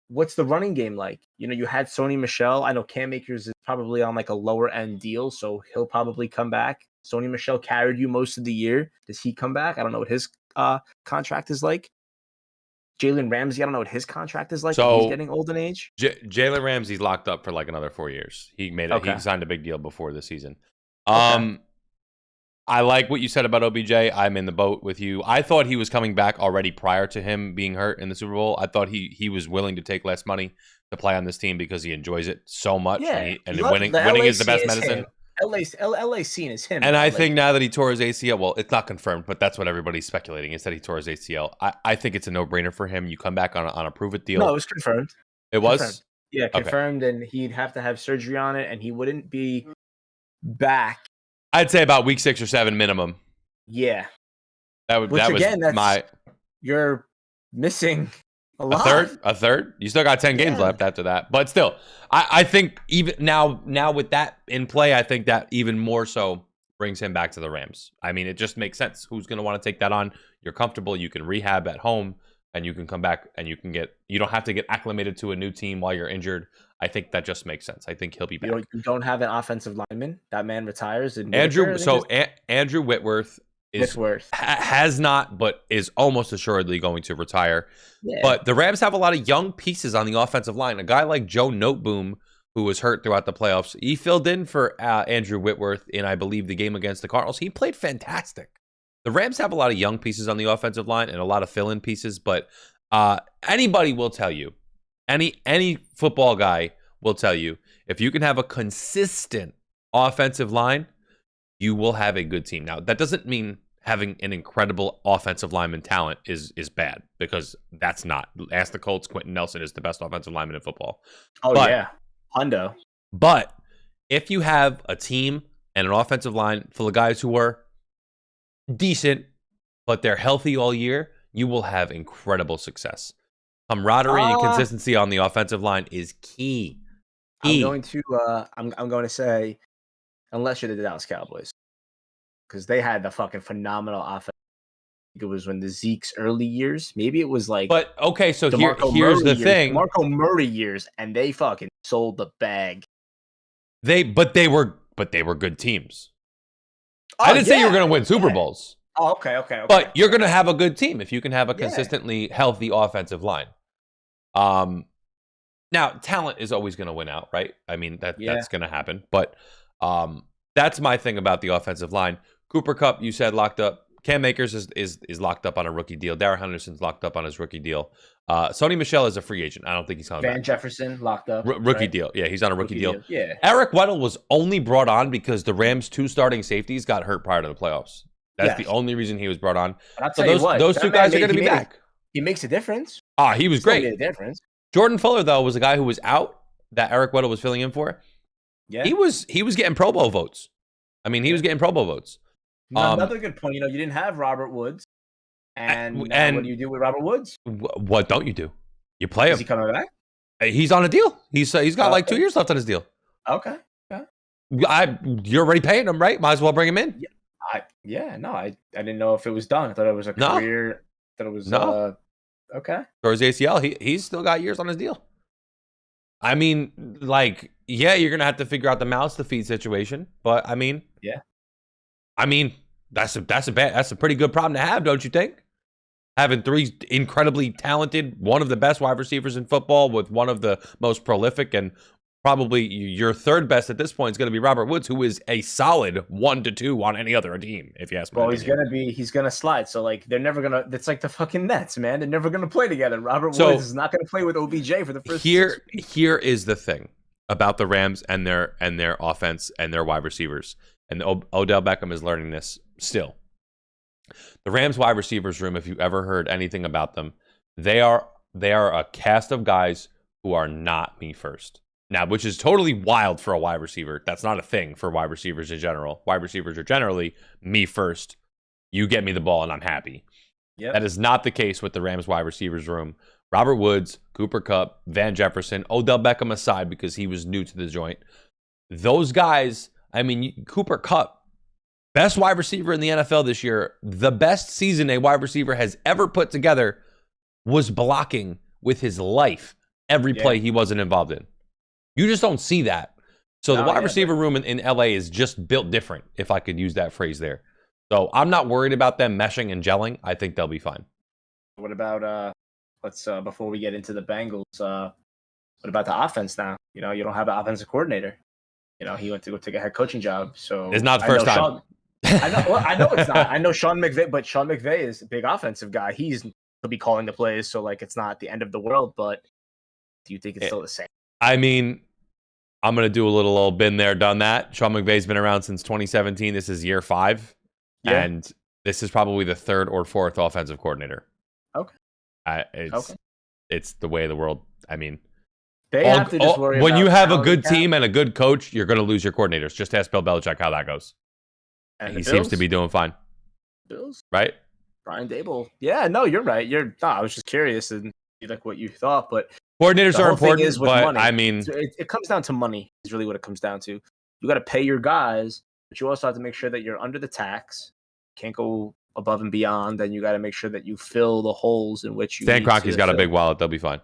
What's the running game like? You had Sony Michel. I know Cam Akers is probably on like a lower end deal, so he'll probably come back. Sony Michel carried you most of the year. Does he come back? I don't know what his contract is like. Jalen Ramsey, I don't know what his contract is like. So he's getting old in age. Jalen Ramsey's locked up for like another 4 years. He he signed a big deal before the season. I like what you said about OBJ. I'm in the boat with you. I thought he was coming back already prior to him being hurt in the Super Bowl. I thought he was willing to take less money to play on this team because he enjoys it so much. Yeah, and winning is the best medicine. LA scene is him. And I think now that he tore his ACL, well, it's not confirmed, but that's what everybody's speculating is that he tore his ACL. I think it's a no-brainer for him. You come back on a prove-it deal. No, it was confirmed. It was? Confirmed. Yeah, confirmed, and he'd have to have surgery on it, and he wouldn't be back. I'd say about week 6 or 7 minimum. Yeah. You're missing a lot. A third? You still got 10 games left after that. But still, I think even now with that in play, I think that even more so brings him back to the Rams. I mean, it just makes sense. Who's going to want to take that on? You're comfortable. You can rehab at home, and you can come back, and you don't have to get acclimated to a new team while you're injured. I think that just makes sense. I think he'll be back. You don't have an offensive lineman. That man retires. And Andrew Whitworth has not, but is almost assuredly going to retire. Yeah. But the Rams have a lot of young pieces on the offensive line. A guy like Joe Noteboom, who was hurt throughout the playoffs, he filled in for Andrew Whitworth in, I believe, the game against the Cardinals. He played fantastic. The Rams have a lot of young pieces on the offensive line and a lot of fill-in pieces, but anybody will tell you, any football guy will tell you, if you can have a consistent offensive line, you will have a good team. Now, that doesn't mean having an incredible offensive lineman talent is bad, because that's not. Ask the Colts, Quentin Nelson is the best offensive lineman in football. Yeah. Hundo. But if you have a team and an offensive line full of guys who are decent, but they're healthy all year, you will have incredible success. Camaraderie and consistency on the offensive line is key. I'm going to say, unless you're the Dallas Cowboys, because they had the fucking phenomenal offense. It was when the Zeke's early years. Maybe it was like. But okay, so here's the thing: Marco Murray years, and they fucking sold the bag. They were good teams. I didn't say you were going to win Super Bowls. Oh, okay. But you're going to have a good team if you can have a consistently healthy offensive line. Now, talent is always going to win out, right? I mean, that's going to happen. But that's my thing about the offensive line. Cooper Kupp, you said locked up. Cam Akers is locked up on a rookie deal. Darrell Henderson's locked up on his rookie deal. Sony Michel is a free agent. I don't think he's coming back. Van Jefferson locked up. Rookie right? deal. Yeah, he's on a rookie deal. Yeah. Eric Weddle was only brought on because the Rams' 2 starting safeties got hurt prior to the playoffs. That's the only reason he was brought on. I'll so tell you what, those 2 guys are going to be back. He makes a difference. He was great. Made a difference. Jordan Fuller, though, was a guy who was out that Eric Weddle was filling in for. Yeah. He was getting Pro Bowl votes. I mean, he was getting Pro Bowl votes. Another good point. You didn't have Robert Woods. And what do you do with Robert Woods? What don't you do? You play him. Is he coming back? He's on a deal. He's got like 2 years left on his deal. Okay. You're already paying him, right? Might as well bring him in. I didn't know if it was done. I thought it was a career. I thought it was okay. Or his ACL. He's still got years on his deal. I mean, like, yeah, you're gonna have to figure out the mouths to feed situation, but I mean, that's a pretty good problem to have, don't you think? Having 3 incredibly talented, one of the best wide receivers in football with one of the most prolific, and probably your 3rd best at this point is going to be Robert Woods, who is a solid 1 to 2 on any other team, if you ask me. Well, he's gonna slide. So like they're never gonna. It's like the fucking Nets, man. They're never gonna play together. Woods is not gonna play with OBJ for the first. Here is the thing about the Rams and their offense and their wide receivers, and Odell Beckham is learning this still. The Rams wide receivers room, if you ever heard anything about them, they are a cast of guys who are not me first. Now, which is totally wild for a wide receiver. That's not a thing for wide receivers in general. Wide receivers are generally me first. You get me the ball and I'm happy. Yep. That is not the case with the Rams wide receivers room. Robert Woods, Cooper Kupp, Van Jefferson, Odell Beckham aside because he was new to the joint. Those guys, I mean, Cooper Kupp, best wide receiver in the NFL this year, the best season a wide receiver has ever put together, was blocking with his life every play he wasn't involved in. You just don't see that. So the wide receiver room in LA is just built different, if I could use that phrase there. So I'm not worried about them meshing and gelling. I think they'll be fine. What about, let's before we get into the Bengals, what about the offense now? You don't have an offensive coordinator. He went to go take a head coaching job. So it's not the first time. I know it's not. I know Sean McVay, but Sean McVay is a big offensive guy. He'll be calling the plays, so like it's not the end of the world. But do you think it's still the same? I mean, I'm gonna do a little been there, done that. Sean McVay's been around since 2017. This is year 5, and this is probably the 3rd or 4th offensive coordinator. Okay. It's the way of the world. I mean, they have to just worry when about you have a good team and a good coach, you're gonna lose your coordinators. Just ask Bill Belichick how that goes. And he seems to be doing fine. Bills, right? Brian Dable. Yeah, no, you're right. I was just curious and like what you thought, but coordinators are important. But money. I mean, it comes down to money. Is really what it comes down to. You got to pay your guys, but you also have to make sure that you're under the tax. Can't go above and beyond. Then you got to make sure that you fill the holes in which you. Stan Kroenke's got a big wallet. They'll be fine.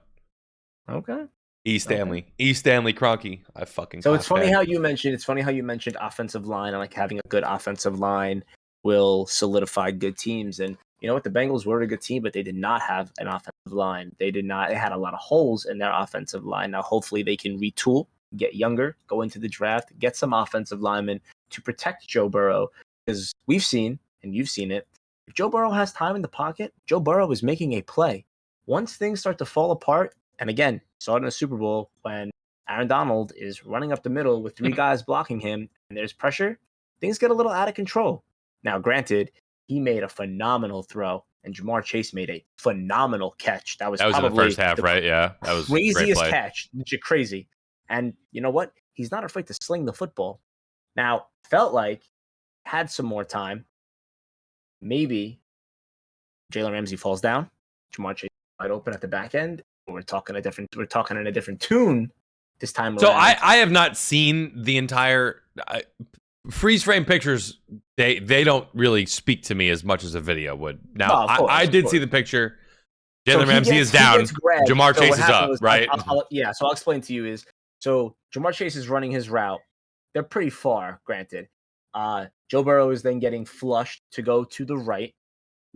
Okay. E. Stanley Kroenke. I fucking. So it's funny how you mentioned. Offensive line and like having a good offensive line will solidify good teams. And you know what? The Bengals were a good team, but they did not have an offensive line. They had a lot of holes in their offensive line. Now, hopefully, they can retool, get younger, go into the draft, get some offensive linemen to protect Joe Burrow. Because we've seen, and you've seen it, if Joe Burrow has time in the pocket, Joe Burrow is making a play. Once things start to fall apart. And again, saw it in the Super Bowl when Aaron Donald is running up the middle with 3 guys blocking him and there's pressure, things get a little out of control. Now, granted, he made a phenomenal throw and Jamar Chase made a phenomenal catch. That was in the first half, right? Yeah. That was craziest catch. Legit crazy. And you know what? He's not afraid to sling the football. Now, felt like had some more time. Maybe Jalen Ramsey falls down. Jamar Chase wide open at the back end. We're talking in a different tune this time around. So I have not seen the entire freeze frame pictures. They don't really speak to me as much as a video would. Now I did see the picture. Jalen Ramsey is down. Jamar Chase is up, right? So I'll explain to you so Jamar Chase is running his route. They're pretty far, granted. Joe Burrow is then getting flushed to go to the right.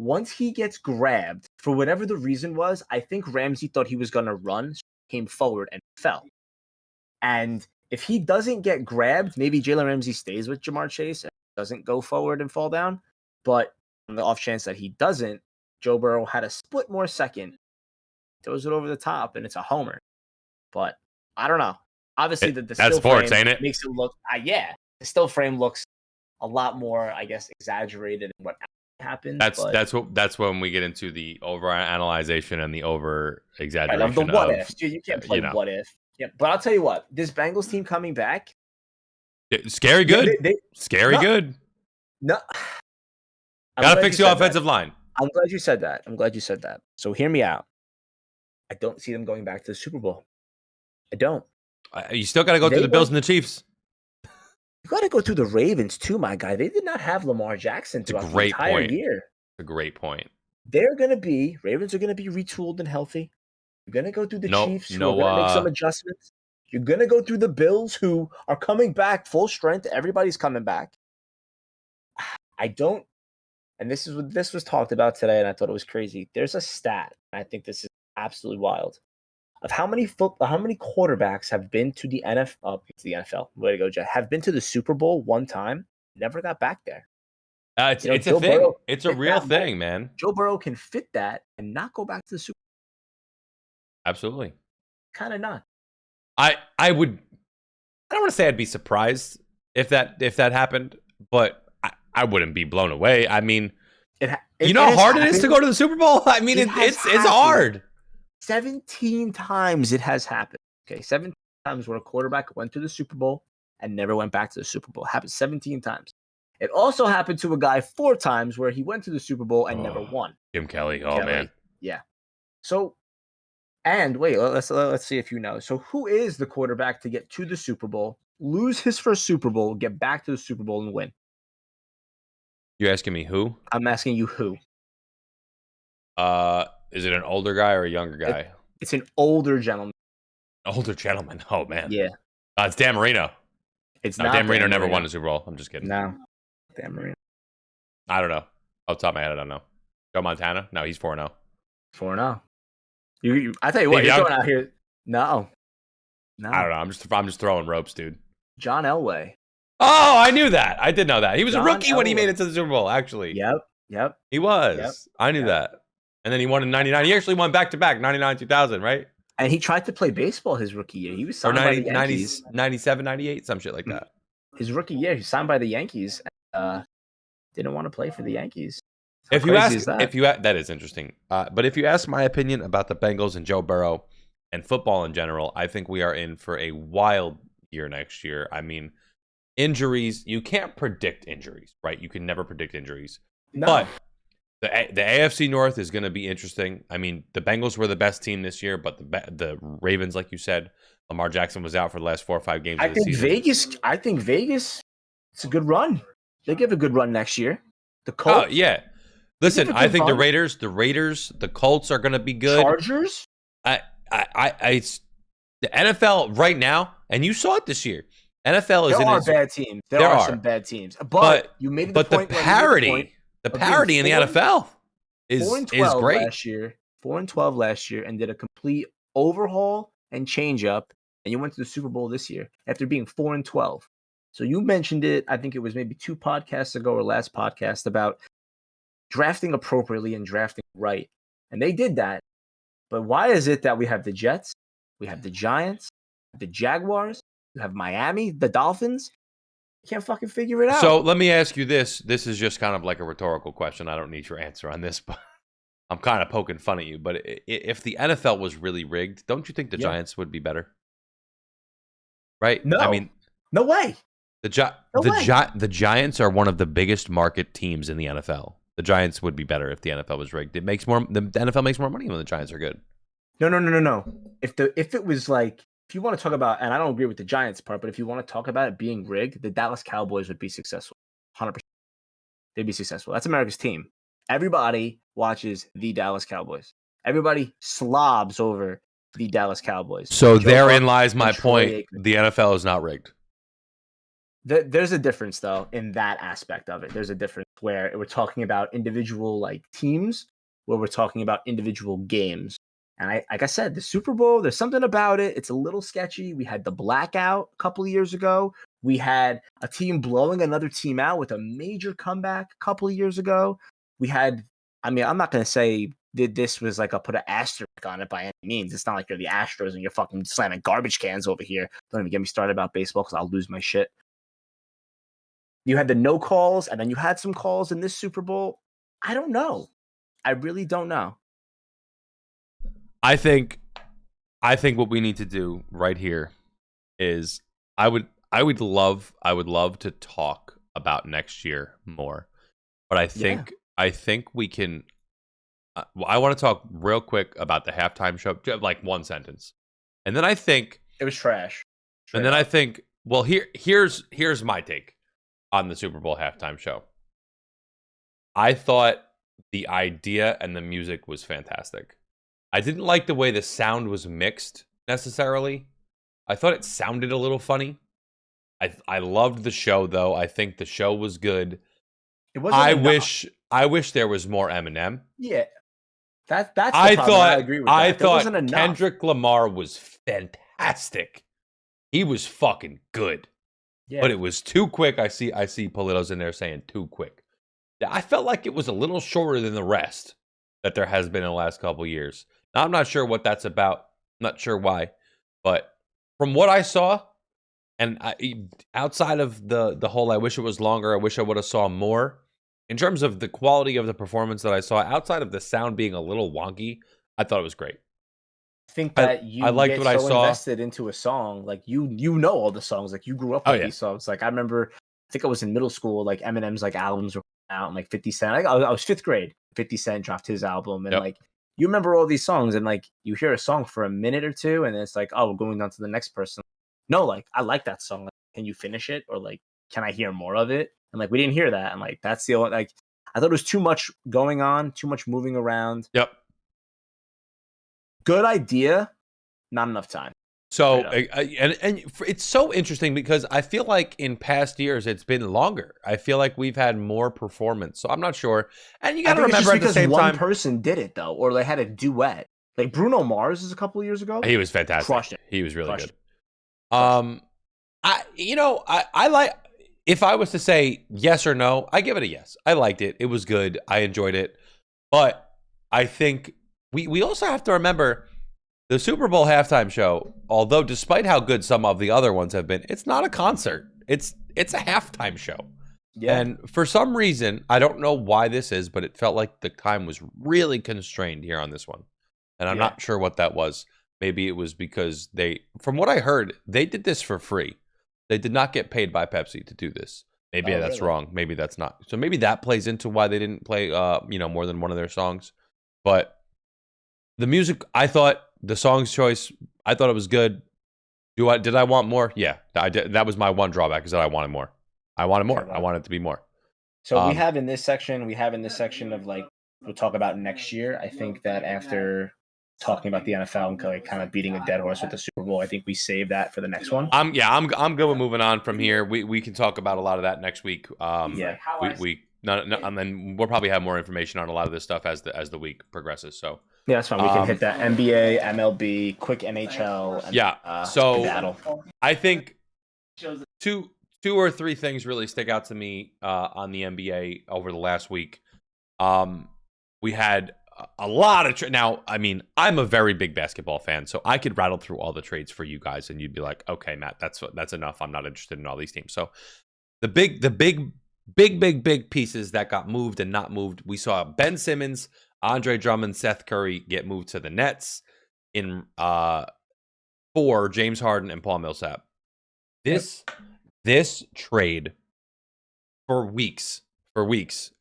Once he gets grabbed, for whatever the reason was, I think Ramsey thought he was going to run, so came forward and fell. And if he doesn't get grabbed, maybe Jalen Ramsey stays with Jamar Chase and doesn't go forward and fall down. But on the off chance that he doesn't, Joe Burrow had a split more second, throws it over the top, and it's a homer. But I don't know. Obviously, the That's still sports, frame ain't it? makes it look, the still frame looks a lot more, I guess, exaggerated than what happened. That's when we get into the over analyzation and the over exaggeration of the what ifs. Dude, you can't play what if. Yeah, but I'll tell you what, this Bengals team coming back, scary good, good. No, gotta fix the offensive line. I'm glad you said that. So hear me out. I don't see them going back to the Super Bowl. I don't. You still got to go through the Bills and the Chiefs. You got to go through the Ravens too, my guy. They did not have Lamar Jackson throughout the entire year. It's a great point. Ravens are going to be retooled and healthy. You're going to go through the Chiefs, who are going to make some adjustments. You're going to go through the Bills, who are coming back full strength. Everybody's coming back. I don't, and this was talked about today, and I thought it was crazy. There's a stat, and I think this is absolutely wild, of how many quarterbacks have been to the NFL. Way to go, Jeff. Have been to the Super Bowl one time, never got back there. It's a thing. Burrow, it's a real thing, man. Joe Burrow can fit that and not go back to the Super Bowl. Absolutely. Kind of not. I don't want to say I'd be surprised if that happened, but I wouldn't be blown away. I mean, you know how hard it is to go to the Super Bowl? I mean, it's hard. 17 times it has happened. Okay, 17 times where a quarterback went to the Super Bowl and never went back to the Super Bowl. It happened 17 times. It also happened to a guy 4 times where he went to the Super Bowl and never won. Jim Kelly. Oh, man. Yeah. So, and wait, let's see if you know. So who is the quarterback to get to the Super Bowl, lose his first Super Bowl, get back to the Super Bowl and win? You're asking me who? I'm asking you who. Is it an older guy or a younger guy? It's an older gentleman. Older gentleman. Oh, man. Yeah. It's Dan Marino. Not Dan Marino never won a Super Bowl. I'm just kidding. No. Dan Marino. I don't know. Off the top of my head, I don't know. Joe Montana? No, he's 4-0. 4-0. I tell you what, you're going out here. No. I don't know. I'm just throwing ropes, dude. John Elway. Oh, I knew that. I did know that. He was a rookie when he made it to the Super Bowl, actually. Yep. He was. Yep. I knew that. And then he won in 99. He actually won back-to-back, 99, 2000, right? And he tried to play baseball his rookie year. He was signed by the Yankees. 97, 98, some shit like that. His rookie year, he signed by the Yankees. Didn't want to play for the Yankees. That is interesting. But if you ask my opinion about the Bengals and Joe Burrow and football in general, I think we are in for a wild year next year. I mean, injuries, you can't predict injuries, right? You can never predict injuries. No. But the AFC North is going to be interesting. I mean, the Bengals were the best team this year, but the Ravens, like you said, Lamar Jackson was out for the last 4 or 5 games of the season. I think Vegas, it's a good run. They give a good run next year. The Colts. Oh, yeah. Listen, I think the Raiders, the Colts are going to be good. Chargers? The NFL right now, and you saw it this year. NFL is there are bad teams. There are some bad teams. But you made the point. But the parity in the NFL is great. 4-12 last year, and did a complete overhaul and change up, and you went to the Super Bowl this year after being 4-12. So you mentioned it, I think it was maybe 2 podcasts ago or last podcast, about drafting appropriately and drafting right. And they did that. But why is it that we have the Jets, we have the Giants, the Jaguars, you have Miami, the Dolphins? You can't fucking figure it out. So let me ask you this. This is just kind of like a rhetorical question. I don't need your answer on this, but I'm kind of poking fun at you. But if the NFL was really rigged, don't you think the Giants would be better? Right? No. I mean, no way. The Giants are one of the biggest market teams in the NFL. The Giants would be better if the NFL was rigged. The NFL makes more money when the Giants are good. No. If it was like, if you want to talk about, and I don't agree with the Giants part, but if you want to talk about it being rigged, the Dallas Cowboys would be successful. 100%. They'd be successful. That's America's team. Everybody watches the Dallas Cowboys. Everybody slobs over the Dallas Cowboys. So therein lies my point. The NFL is not rigged. There's a difference, though, in that aspect of it. There's a difference where we're talking about individual teams, where we're talking about individual games. And like I said, the Super Bowl, there's something about it. It's a little sketchy. We had the blackout a couple of years ago. We had a team blowing another team out with a major comeback a couple of years ago. we had. I mean, I'm not gonna say this was like a put an asterisk on it by any means. It's not like you're the Astros and you're fucking slamming garbage cans over here. Don't even get me started about baseball because I'll lose my shit. You had the no calls, and then you had some calls in this Super Bowl. I don't know. I really don't know. I think what we need to do right here is I would love to talk about next year more, but I think we can. I want to talk real quick about the halftime show, like one sentence, and then I think it was trash. And then I think, well, here's my take on the Super Bowl halftime show. I thought the idea and the music was fantastic. I didn't like the way the sound was mixed necessarily. I thought it sounded a little funny. I loved the show though. I think the show was good. It wasn't I wish there was more Eminem. Yeah. That's the problem. I agree with that. I thought Kendrick Lamar was fantastic. He was fucking good. Yeah. But it was too quick. I see Polito's in there saying too quick. I felt like it was a little shorter than the rest that there has been in the last couple of years. Now, I'm not sure what that's about. I'm not sure why. But from what I saw, and outside of the whole I wish it was longer, I wish I would have saw more, in terms of the quality of the performance that I saw, outside of the sound being a little wonky, I thought it was great. I think that I liked get what I saw. Invested into a song, like you know all the songs, like you grew up with these songs. Like I remember, I think I was in middle school, like Eminem's like albums were out, and like 50 Cent. I was fifth grade. 50 Cent dropped his album, and like you remember all these songs, and like you hear a song for a minute or two, and it's like, oh, we're going on to the next person. No, like I like that song. Like, can you finish it, or like can I hear more of it? And like we didn't hear that, and like that's the only, like I thought it was too much going on, too much moving around. Yep. Good idea, not enough time. So, and it's so interesting because I feel like in past years it's been longer. I feel like we've had more performance. So I'm not sure. And you got to remember at the same time, one person did it though, or they had a duet. Like Bruno Mars is a couple of years ago. He was fantastic. Crushed it. He was really good. I like, if I was to say yes or no, I give it a yes. I liked it. It was good. I enjoyed it. But I think we also have to remember the Super Bowl halftime show, although despite how good some of the other ones have been, it's not a concert. It's a halftime show. Yeah. And for some reason, I don't know why this is, but it felt like the time was really constrained here on this one. And I'm not sure what that was. Maybe it was because from what I heard, they did this for free. They did not get paid by Pepsi to do this. Maybe that's wrong. Maybe that's not. So maybe that plays into why they didn't play more than one of their songs. But the music, I thought the song's choice, I thought it was good. Did I want more? Yeah, I did. That was my one drawback, is that I wanted more. I wanted more. I wanted it to be more. So we have in this section of like, we'll talk about next year. I think that after talking about the NFL and like kind of beating a dead horse with the Super Bowl, I think we save that for the next one. I'm good with moving on from here. We can talk about a lot of that next week. And then we'll probably have more information on a lot of this stuff as the week progresses. So yeah, that's fine. We can hit that NBA, MLB, quick NHL. And, so battle. I think two or three things really stick out to me on the NBA over the last week. We had a lot of now. I mean, I'm a very big basketball fan, so I could rattle through all the trades for you guys, and you'd be like, "Okay, Matt, that's enough. I'm not interested in all these teams." So the big pieces that got moved and not moved. We saw Ben Simmons, Andre Drummond, Seth Curry get moved to the Nets in for James Harden and Paul Millsap. This trade for weeks,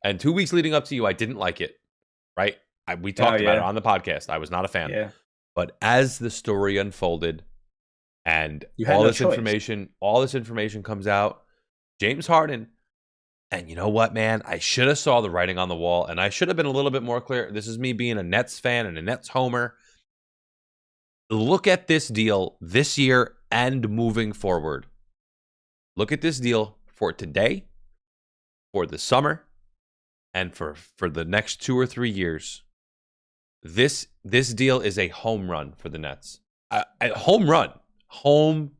and 2 weeks leading up to you, I didn't like it. Right? We talked about it on the podcast. I was not a fan. Yeah. But as the story unfolded and all this information comes out, James Harden, and you know what, man? I should have saw the writing on the wall, and I should have been a little bit more clear. This is me being a Nets fan and a Nets homer. Look at this deal this year and moving forward. Look at this deal for today, for the summer, and for the next 2 or 3 years. This deal is a home run for the Nets. A home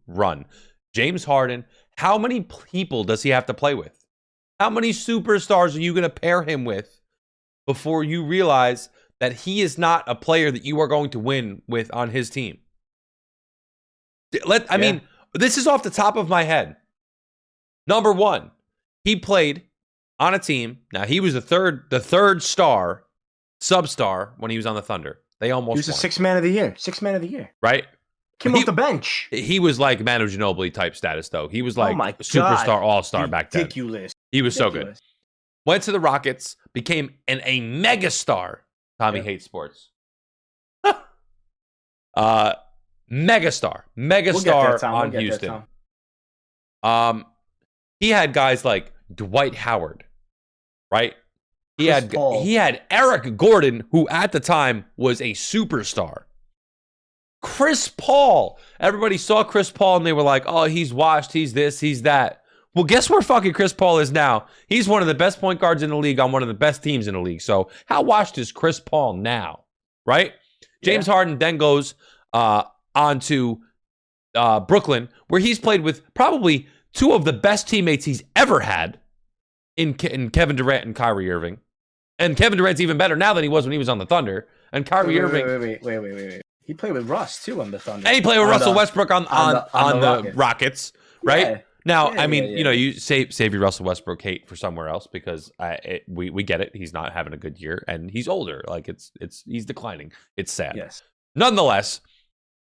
run. James Harden, how many people does he have to play with? How many superstars are you going to pair him with before you realize that he is not a player that you are going to win with on his team. I mean, this is off the top of my head. Number one, he played on a team. Now, he was the third star, sub-star, when he was on the Thunder. They almost He was a won. 6th man of the year. 6th man of the year. Right? Came off the bench. He was like Manu Ginobili type status, though. He was like superstar, all-star back then. Ridiculous. He was so good. Went to the Rockets, became a megastar. Tommy hates sports. Megastar on Houston. He had guys like Dwight Howard, right? He had Eric Gordon, who at the time was a superstar. Chris Paul. Everybody saw Chris Paul and they were like, oh, he's washed, he's this, he's that. Well, guess where fucking Chris Paul is now? He's one of the best point guards in the league on one of the best teams in the league. So how washed is Chris Paul now, right? James Harden then goes on to Brooklyn, where he's played with probably two of the best teammates he's ever had in Kevin Durant and Kyrie Irving. And Kevin Durant's even better now than he was when he was on the Thunder. And Kyrie Irving... Wait. He played with Russ, too, on the Thunder. And he played with Russell Westbrook on the Rockets, right? Yeah. Now, I mean, you know, you save your Russell Westbrook hate for somewhere else because we get it. He's not having a good year, and he's older. Like, he's declining. It's sad. Yes. Nonetheless,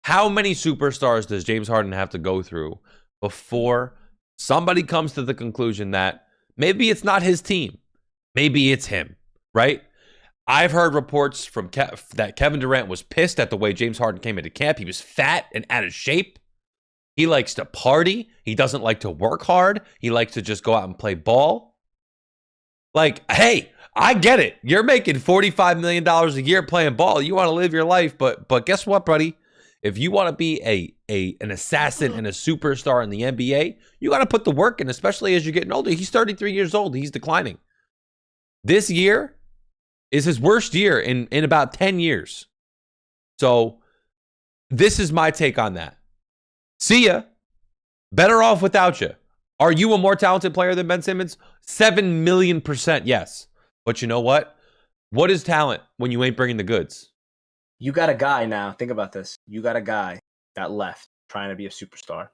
how many superstars does James Harden have to go through before somebody comes to the conclusion that maybe it's not his team, maybe it's him, right? I've heard reports from that Kevin Durant was pissed at the way James Harden came into camp. He was fat and out of shape. He likes to party. He doesn't like to work hard. He likes to just go out and play ball. Like, hey, I get it. You're making $45 million a year playing ball. You want to live your life, but guess what, buddy? If you want to be an assassin and a superstar in the NBA, you got to put the work in, especially as you're getting older. He's 33 years old. He's declining. This year is his worst year in about 10 years. So this is my take on that. See ya. Better off without you. Are you a more talented player than Ben Simmons? 7 million % yes. But you know what? What is talent when you ain't bringing the goods? You got a guy now. Think about this. You got a guy that left trying to be a superstar.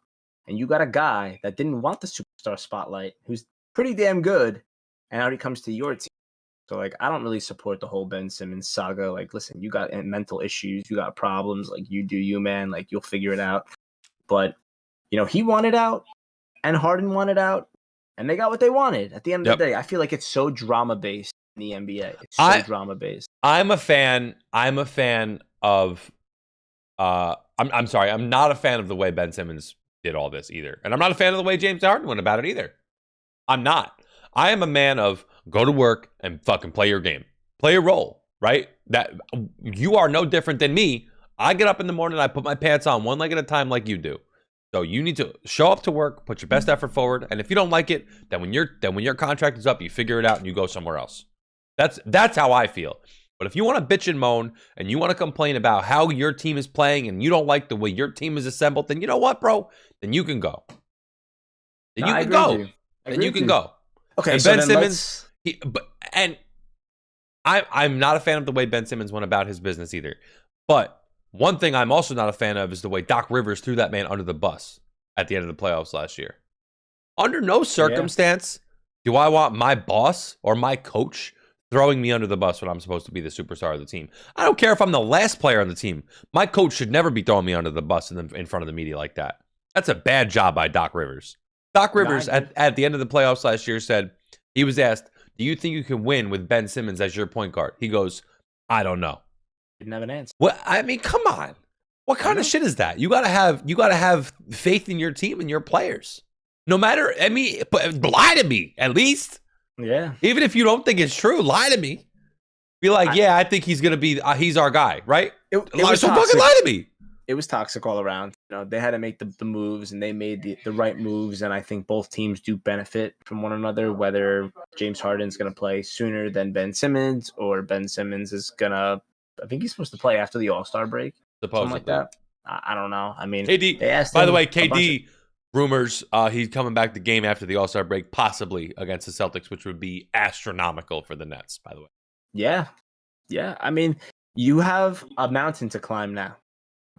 And you got a guy that didn't want the superstar spotlight, who's pretty damn good, and now he comes to your team. So, like, I don't really support the whole Ben Simmons saga. Like, listen, you got mental issues. You got problems. Like, you do you, man. Like, you'll figure it out. But, you know, he wanted out, and Harden wanted out, and they got what they wanted. At the end of the day, I feel like it's so drama-based in the NBA. It's so drama-based. I'm a fan of... I'm sorry. I'm not a fan of the way Ben Simmons did all this either. And I'm not a fan of the way James Harden went about it either. I'm not. I am a man of go to work and fucking play your game. Play your role, right? That you are no different than me. I get up in the morning, I put my pants on one leg at a time like you do. So you need to show up to work, put your best effort forward, and if you don't like it, then when your contract is up, you figure it out and you go somewhere else. That's how I feel. But if you want to bitch and moan and you want to complain about how your team is playing and you don't like the way your team is assembled, then you know what, bro? Then you can go. Then you can go. Then you can go. Okay, and so Ben Simmons, I'm not a fan of the way Ben Simmons went about his business either. But one thing I'm also not a fan of is the way Doc Rivers threw that man under the bus at the end of the playoffs last year. Under no circumstance do I want my boss or my coach throwing me under the bus when I'm supposed to be the superstar of the team. I don't care if I'm the last player on the team. My coach should never be throwing me under the bus in front of the media like that. That's a bad job by Doc Rivers. Doc Rivers, at the end of the playoffs last year, said, he was asked, do you think you can win with Ben Simmons as your point guard? He goes, I don't know. Didn't have an answer. Well, I mean, come on. What kind of shit is that? You gotta have faith in your team and your players. No matter, I mean, lie to me at least. Yeah. Even if you don't think it's true, lie to me. Be like, I think he's gonna be. He's our guy, right? It was so toxic. fucking lie to me. It was toxic all around. You know, they had to make the moves, and they made the right moves. And I think both teams do benefit from one another. Whether James Harden's gonna play sooner than Ben Simmons, or Ben Simmons is gonna. I think he's supposed to play after the All-Star break. Supposedly. Something like that. I don't know. I mean, KD. They asked by the him way, KD rumors he's coming back the game after the All-Star break, possibly against the Celtics, which would be astronomical for the Nets. By the way. Yeah. Yeah. I mean, you have a mountain to climb now.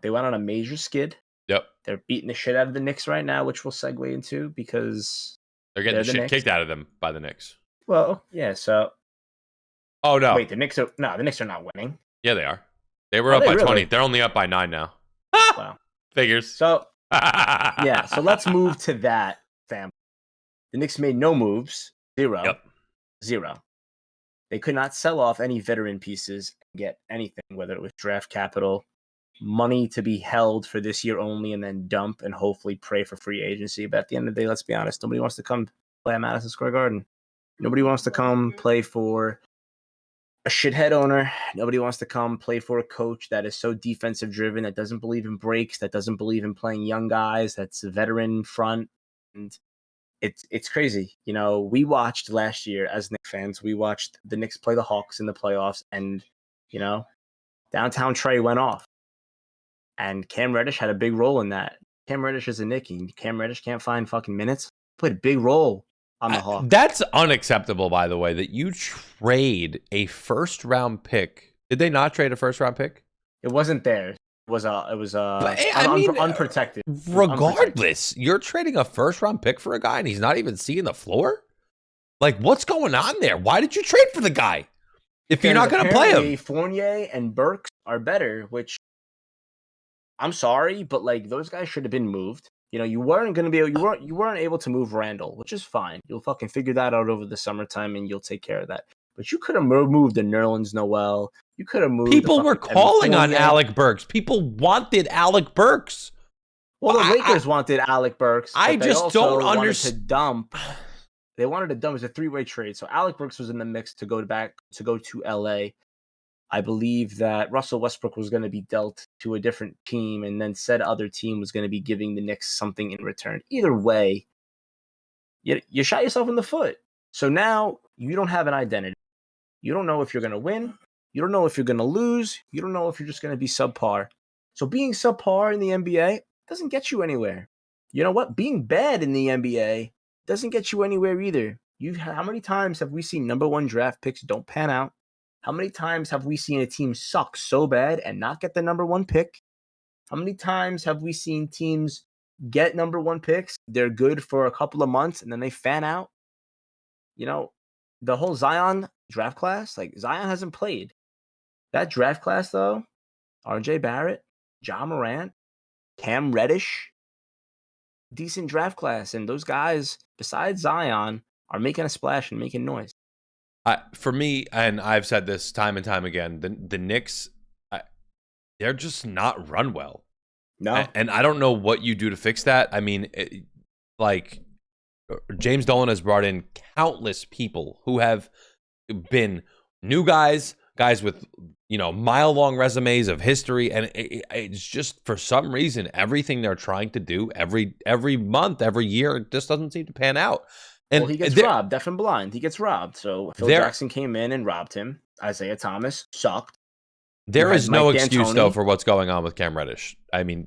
They went on a major skid. Yep. They're beating the shit out of the Knicks right now, which we'll segue into because They're getting the shit Knicks. kicked out of them by the Knicks. Well, yeah. So, Oh, no. wait, the Knicks are not winning. Yeah, they are. They were up by 20. Really? They're only up by 9 now. Wow. Figures. So, yeah. So let's move to that, fam. The Knicks made no moves. Zero. They could not sell off any veteran pieces and get anything, whether it was draft capital, money to be held for this year only, and then dump and hopefully pray for free agency. But at the end of the day, let's be honest, nobody wants to come play at Madison Square Garden. Nobody wants to come play for a shithead owner. Nobody wants to come play for a coach that is so defensive driven, that doesn't believe in breaks, that doesn't believe in playing young guys, that's a veteran front. And it's crazy. You know, we watched last year as Knicks fans, we watched the Knicks play the Hawks in the playoffs, and, you know, downtown Trey went off. And Cam Reddish had a big role in that. Cam Reddish is a Knick. Cam Reddish can't find fucking minutes. Played a big role on the Hawks. That's unacceptable, by the way, that you trade a first-round pick. Did they not trade a first-round pick? It wasn't theirs. It was unprotected. Regardless, you're trading a first-round pick for a guy and he's not even seeing the floor? Like, what's going on there? Why did you trade for the guy if you're not going to play him? Fournier and Burks are better, which I'm sorry, but like those guys should have been moved. You know, you weren't able to move Randall, which is fine. You'll fucking figure that out over the summertime and you'll take care of that. But you could have moved the Nerlens Noel. You could have moved. People were calling on Alec Burks. People wanted Alec Burks. Well, the Lakers wanted Alec Burks. I just don't understand. They wanted to dump. It was a three-way trade. So Alec Burks was in the mix to go to LA. I believe that Russell Westbrook was going to be dealt to a different team, and then said other team was going to be giving the Knicks something in return. Either way, you shot yourself in the foot. So now you don't have an identity. You don't know if you're going to win. You don't know if you're going to lose. You don't know if you're just going to be subpar. So being subpar in the NBA doesn't get you anywhere. You know what? Being bad in the NBA doesn't get you anywhere either. How many times have we seen number one draft picks don't pan out? How many times have we seen a team suck so bad and not get the number one pick? How many times have we seen teams get number one picks? They're good for a couple of months and then they fan out. You know, the whole Zion draft class, like Zion hasn't played. That draft class, though, RJ Barrett, Ja Morant, Cam Reddish, decent draft class. And those guys, besides Zion, are making a splash and making noise. For me, and I've said this time and time again, the Knicks, they're just not run well. No. And I don't know what you do to fix that. I mean, James Dolan has brought in countless people who have been new guys with, you know, mile-long resumes of history, and it's just, for some reason, everything they're trying to do every month, every year, it just doesn't seem to pan out. And he gets robbed, deaf and blind. He gets robbed. So Phil Jackson came in and robbed him. Isaiah Thomas sucked. There is no excuse, though, for what's going on with Cam Reddish. I mean,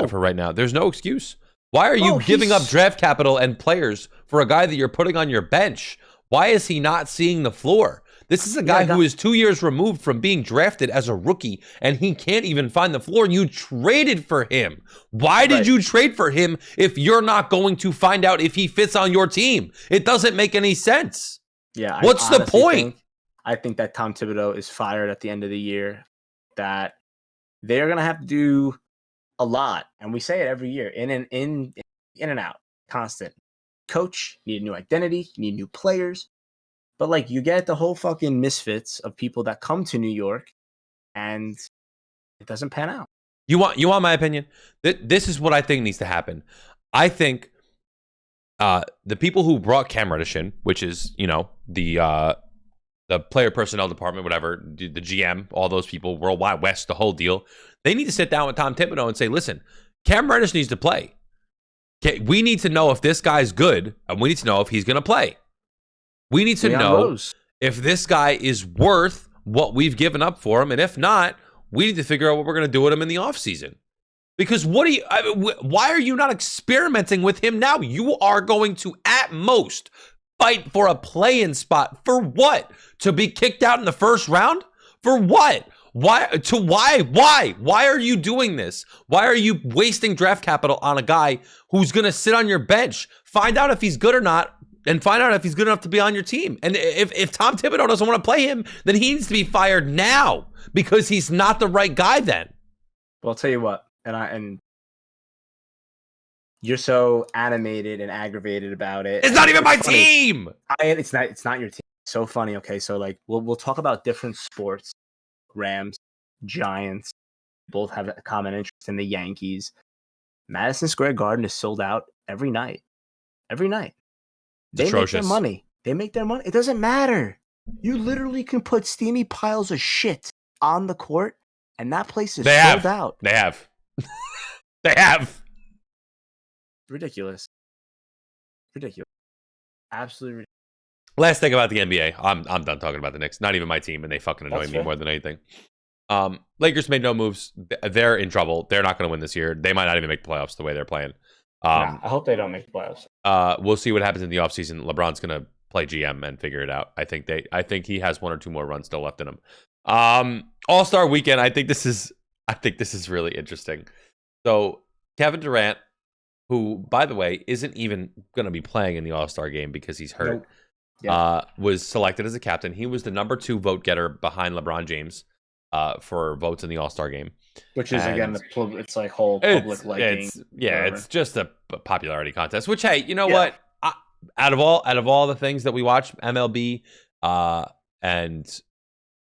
for right now, there's no excuse. Why are you giving up draft capital and players for a guy that you're putting on your bench? Why is he not seeing the floor? This is a guy who is 2 years removed from being drafted as a rookie, and he can't even find the floor. You traded for him. Why did you trade for him if you're not going to find out if he fits on your team? It doesn't make any sense. Yeah. What's the point? I think that Tom Thibodeau is fired at the end of the year, that they're going to have to do a lot. And we say it every year, in and out, constant. Coach, you need a new identity, you need new players. But like, you get the whole fucking misfits of people that come to New York and it doesn't pan out. You want my opinion? This is what I think needs to happen. I think the people who brought Cam Reddish in, which is, you know, the player personnel department, whatever, the GM, all those people, Worldwide West, the whole deal, they need to sit down with Tom Thibodeau and say, listen, Cam Reddish needs to play. Okay, we need to know if this guy's good, and we need to know if he's going to play. We need to know if this guy is worth what we've given up for him, and if not, we need to figure out what we're going to do with him in the offseason. Because why are you not experimenting with him now? You are going to, at most, fight for a play-in spot. For what? To be kicked out in the first round? For what? Why are you doing this? Why are you wasting draft capital on a guy who's going to sit on your bench? Find out if he's good or not, and find out if he's good enough to be on your team. And if Tom Thibodeau doesn't want to play him, then he needs to be fired now because he's not the right guy then. Well, I'll tell you what, and you're so animated and aggravated about it. It's not even my team. It's not your team. So funny. Okay, so like we'll talk about different sports. Rams, Giants, both have a common interest in the Yankees. Madison Square Garden is sold out every night. Every night. They make their money. It doesn't matter. You literally can put steamy piles of shit on the court, and that place is sold out. They have. They have. Ridiculous. Absolutely ridiculous. Last thing about the NBA. I'm done talking about the Knicks. Not even my team, and they fucking annoy me more than anything. Lakers made no moves. They're in trouble. They're not going to win this year. They might not even make the playoffs the way they're playing. I hope they don't make the playoffs. We'll see what happens in the offseason. LeBron's going to play GM and figure it out. I think he has one or two more runs still left in him. All-Star weekend. I think this is really interesting. So Kevin Durant, who, by the way, isn't even going to be playing in the All-Star game because he's hurt. Nope. Yeah. Was selected as a captain. He was the number 2 vote getter behind LeBron James for votes in the All-Star game. Which is, again, it's like whole public liking. It's just a popularity contest, which, hey, you know what? Out of all the things that we watch, MLB and NFL.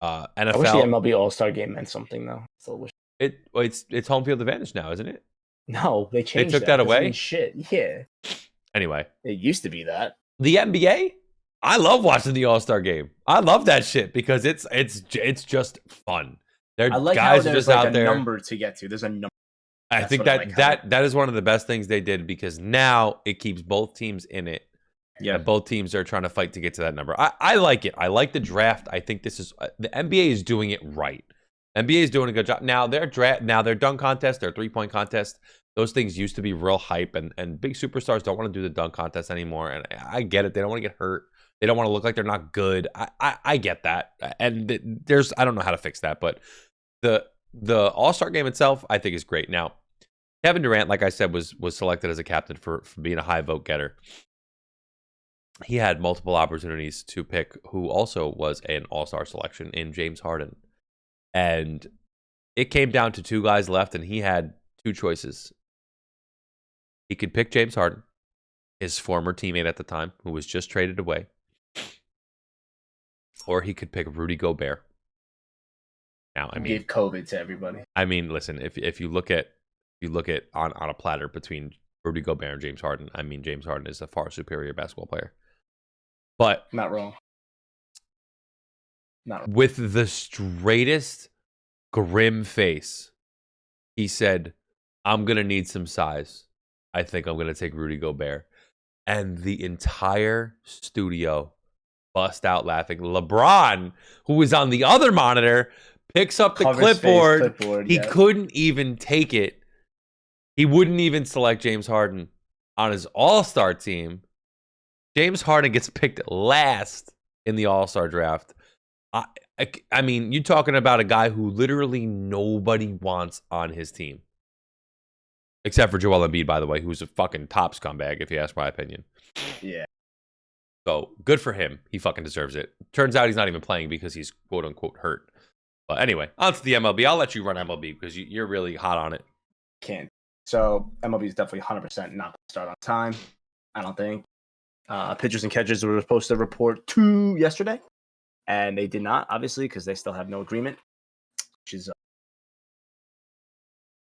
I wish the MLB All-Star game meant something, though. Still wish. It's home field advantage now, isn't it? No, they changed They took that away? Shit, yeah. Anyway. It used to be that. The NBA? I love watching the All-Star game. I love that shit because it's just fun. I like guys how there's just like out a there. Number to get to. There's a number. I think that is one of the best things they did because now it keeps both teams in it. Yeah, both teams are trying to fight to get to that number. I like it. I like the draft. I think this is the NBA is doing it right. NBA is doing a good job. Now their dunk contest, their 3-point contest, those things used to be real hype, and big superstars don't want to do the dunk contest anymore. And I get it. They don't want to get hurt. They don't want to look like they're not good. I get that. And I don't know how to fix that, but the All-Star game itself, I think, is great. Now, Kevin Durant, like I said, was selected as a captain for being a high vote getter. He had multiple opportunities to pick who also was an All-Star selection in James Harden. And it came down to 2 guys left, and he had 2 choices. He could pick James Harden, his former teammate at the time, who was just traded away. Or he could pick Rudy Gobert. Now, I mean, give COVID to everybody. I mean, listen, if you look at on a platter between Rudy Gobert and James Harden, I mean, James Harden is a far superior basketball player. But not wrong. With the straightest grim face, he said, "I'm gonna need some size. I think I'm gonna take Rudy Gobert," and the entire studio bust out laughing. LeBron, who was on the other monitor, picks up the clipboard. He couldn't even take it. He wouldn't even select James Harden on his All-Star team. James Harden gets picked last in the All-Star draft. I mean, you're talking about a guy who literally nobody wants on his team. Except for Joel Embiid, by the way, who's a fucking top scumbag, if you ask my opinion. Yeah. So, good for him. He fucking deserves it. Turns out he's not even playing because he's quote-unquote hurt. But anyway, on to the MLB. I'll let you run MLB because you're really hot on it. Can't. So, MLB is definitely 100% not going to start on time, I don't think. Pitchers and catchers were supposed to report to yesterday, and they did not, obviously, because they still have no agreement, which is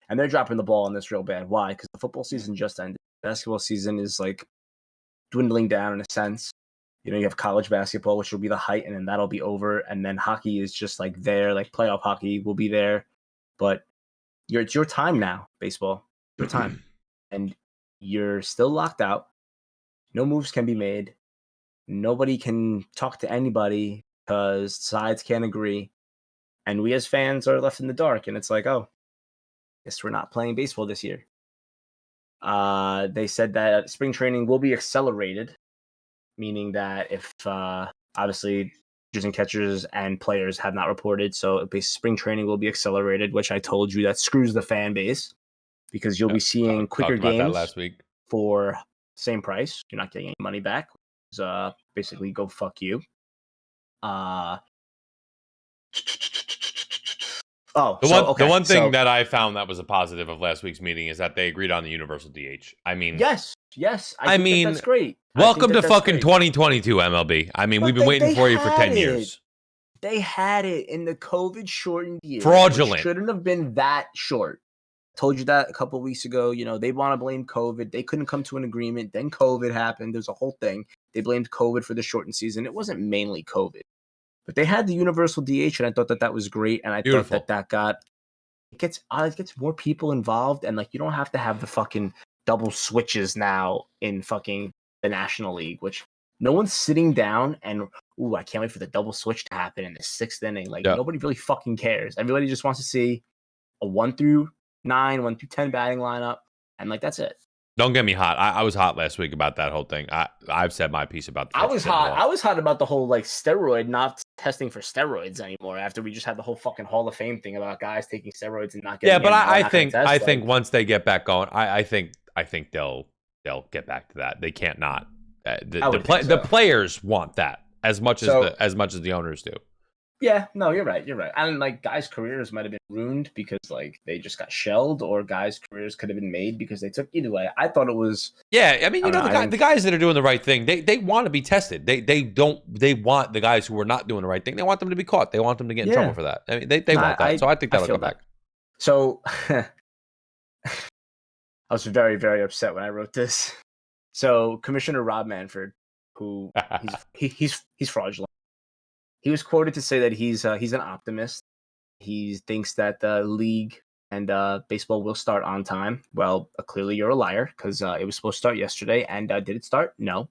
and they're dropping the ball on this real bad. Why? Because the football season just ended. Basketball season is like dwindling down in a sense. You know, you have college basketball, which will be the height, and then that'll be over. And then hockey is just like there, like playoff hockey will be there. But it's your time now, baseball. Your time. And you're still locked out. No moves can be made. Nobody can talk to anybody because sides can't agree. And we as fans are left in the dark. And it's like, oh, guess we're not playing baseball this year. They said that spring training will be accelerated meaning that if obviously pitchers and catchers and players have not reported, so spring training will be accelerated, which I told you that screws the fan base because you'll be seeing quicker talked about games that last week for same price. You're not getting any money back. Basically, go fuck you. The one thing that I found that was a positive of last week's meeting is that they agreed on the universal DH. I mean, yes. I mean that's great. Welcome to fucking 2022 MLB. I mean, we've been waiting for you for 10 years. They had it in the COVID shortened year. Fraudulent. Shouldn't have been that short. Told you that a couple of weeks ago. You know, they want to blame COVID. They couldn't come to an agreement. Then COVID happened. There's a whole thing. They blamed COVID for the shortened season. It wasn't mainly COVID. But they had the universal DH, and I thought that was great. And I thought that got it gets more people involved, and like you don't have to have the fucking double switches now in fucking the National League, which no one's sitting down and I can't wait for the double switch to happen in the 6th inning. Like nobody really fucking cares. Everybody just wants to see a 1 through 9, 1 through 10 batting lineup, and like that's it. Don't get me hot. I was hot last week about that whole thing. I've said my piece about the I was hot about the whole like steroid not testing for steroids anymore after we just had the whole fucking Hall of Fame thing about guys taking steroids and not getting. Yeah, but I think once they get back going, I think they'll get back to that. They can't not. The players want that as much as the owners do. Yeah, no, you're right. And like guys' careers might have been ruined because like they just got shelled, or guys' careers could have been made because they took. Either way, I thought it was. Yeah, I mean, the guys that are doing the right thing, they want to be tested. They want the guys who are not doing the right thing. They want them to be caught. They want them to get in trouble for that. I mean, they want that. So I think that'll come back. So I was very, very upset when I wrote this. So Commissioner Rob Manfred, who he's fraudulent. He was quoted to say that he's an optimist. He thinks that the league and baseball will start on time. Well, clearly you're a liar because it was supposed to start yesterday. And did it start? No.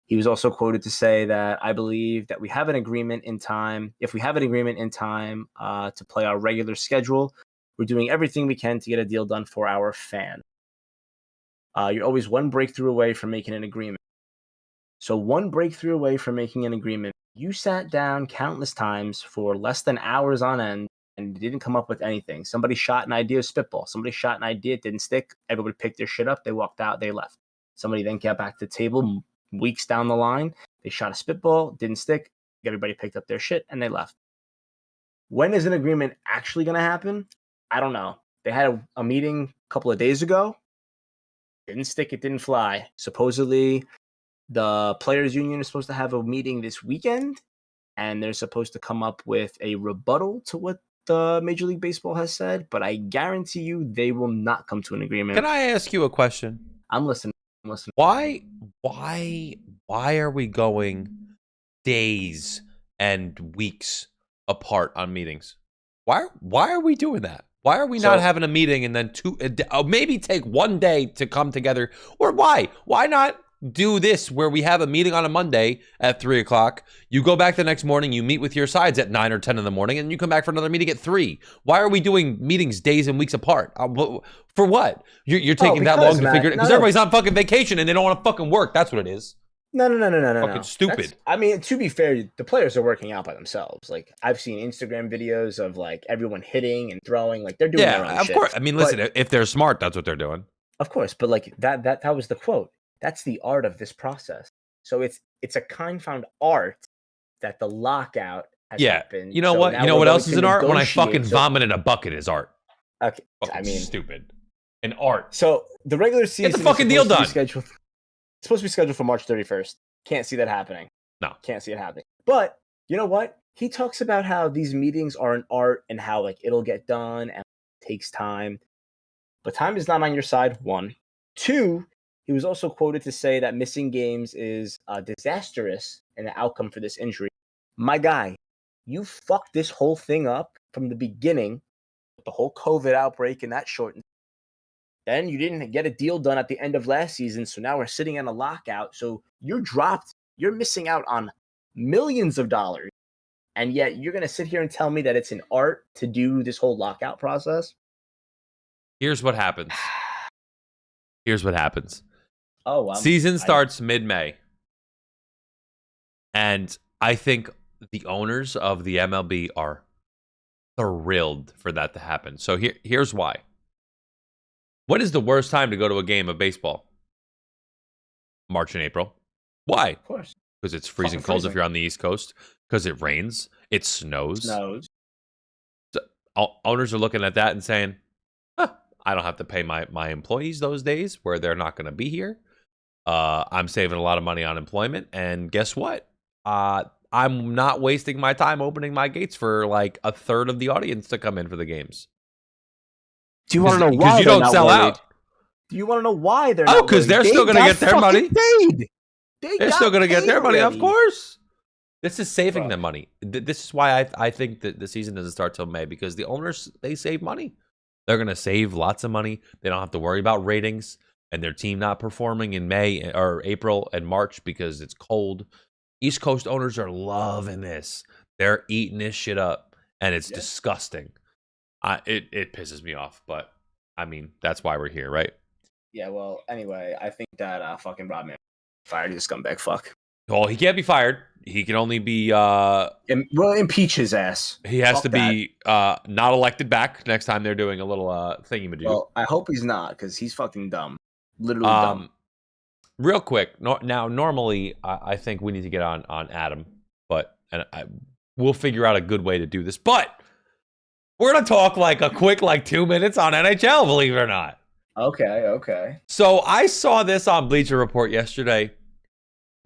He was also quoted to say that I believe that we have an agreement in time. If we have an agreement in time to play our regular schedule, we're doing everything we can to get a deal done for our fan. You're always one breakthrough away from making an agreement. So one breakthrough away from making an agreement. You sat down countless times for less than hours on end and didn't come up with anything. Somebody shot an idea of spitball. Somebody shot an idea, it didn't stick. Everybody picked their shit up. They walked out. They left. Somebody then got back to the table weeks down the line. They shot a spitball, didn't stick. Everybody picked up their shit and they left. When is an agreement actually going to happen? I don't know. They had a meeting a couple of days ago. Didn't stick. It didn't fly. Supposedly, the players union is supposed to have a meeting this weekend, and they're supposed to come up with a rebuttal to what the Major League Baseball has said, but I guarantee you they will not come to an agreement. Can I ask you a question? I'm listening. Why are we going days and weeks apart on meetings? Why are we doing that? Why are we not having a meeting and then maybe take one day to come together? Or why not do this where we have a meeting on a Monday at 3:00. You go back the next morning, you meet with your sides at 9 or 10 in the morning, and you come back for another meeting at 3. Why are we doing meetings days and weeks apart? For what? You're taking that long to figure it? Because everybody's on fucking vacation and they don't want to fucking work. That's what it is. No. Fucking stupid. I mean, to be fair, the players are working out by themselves. Like I've seen Instagram videos of like everyone hitting and throwing. Like they're doing their own shit. Of course. I mean, listen, if they're smart, that's what they're doing. Of course, but like that was the quote. That's the art of this process. So it's a confound art that the lockout has happened. You know so what? You know what else is an art? When I fucking vomit in a bucket is art. Okay. I mean, stupid. An art. So the regular season get the fucking deal done. It's supposed to be scheduled for March 31st. Can't see that happening. No. Can't see it happening. But you know what? He talks about how these meetings are an art and how like it'll get done and it takes time. But time is not on your side, 1. 2, he was also quoted to say that missing games is disastrous in the outcome for this injury. My guy, you fucked this whole thing up from the beginning with the whole COVID outbreak and that shortened. Then you didn't get a deal done at the end of last season, so now we're sitting in a lockout. So you're dropped. You're missing out on millions of dollars. And yet you're going to sit here and tell me that it's an art to do this whole lockout process? Here's what happens. Oh, wow. Season starts mid-May. And I think the owners of the MLB are thrilled for that to happen. So here's why. What is the worst time to go to a game of baseball? March and April. Why? Of course. Because it's freezing cold if you're on the East Coast. Because it rains. It snows. So owners are looking at that and saying, I don't have to pay my employees those days where they're not going to be here. I'm saving a lot of money on employment. And guess what? I'm not wasting my time opening my gates for like a third of the audience to come in for the games. Do you want to know why? Because you don't sell out. Do you want to know why they're not? Because they're still going to get their money. Paid. They're still going to get their money, of course. This is saving them money. This is why I think that the season doesn't start till May, because the owners, they save money. They're going to save lots of money. They don't have to worry about ratings and their team not performing in May or April and March because it's cold. East Coast owners are loving this. They're eating this shit up, and it's disgusting. It pisses me off, but I mean, that's why we're here, right? Yeah, well, anyway, I think that fucking Rodman fired his scumbag fuck. Well, he can't be fired. He can only be impeach his ass. He has to be not elected back next time they're doing a little thingy-majig. Well, I hope he's not, because he's fucking dumb. Literally dumb. Real quick, now normally I think we need to get on Adam, but we'll figure out a good way to do this. But we're gonna talk like a quick 2 minutes on NHL, believe it or not. Okay. So I saw this on Bleacher Report yesterday.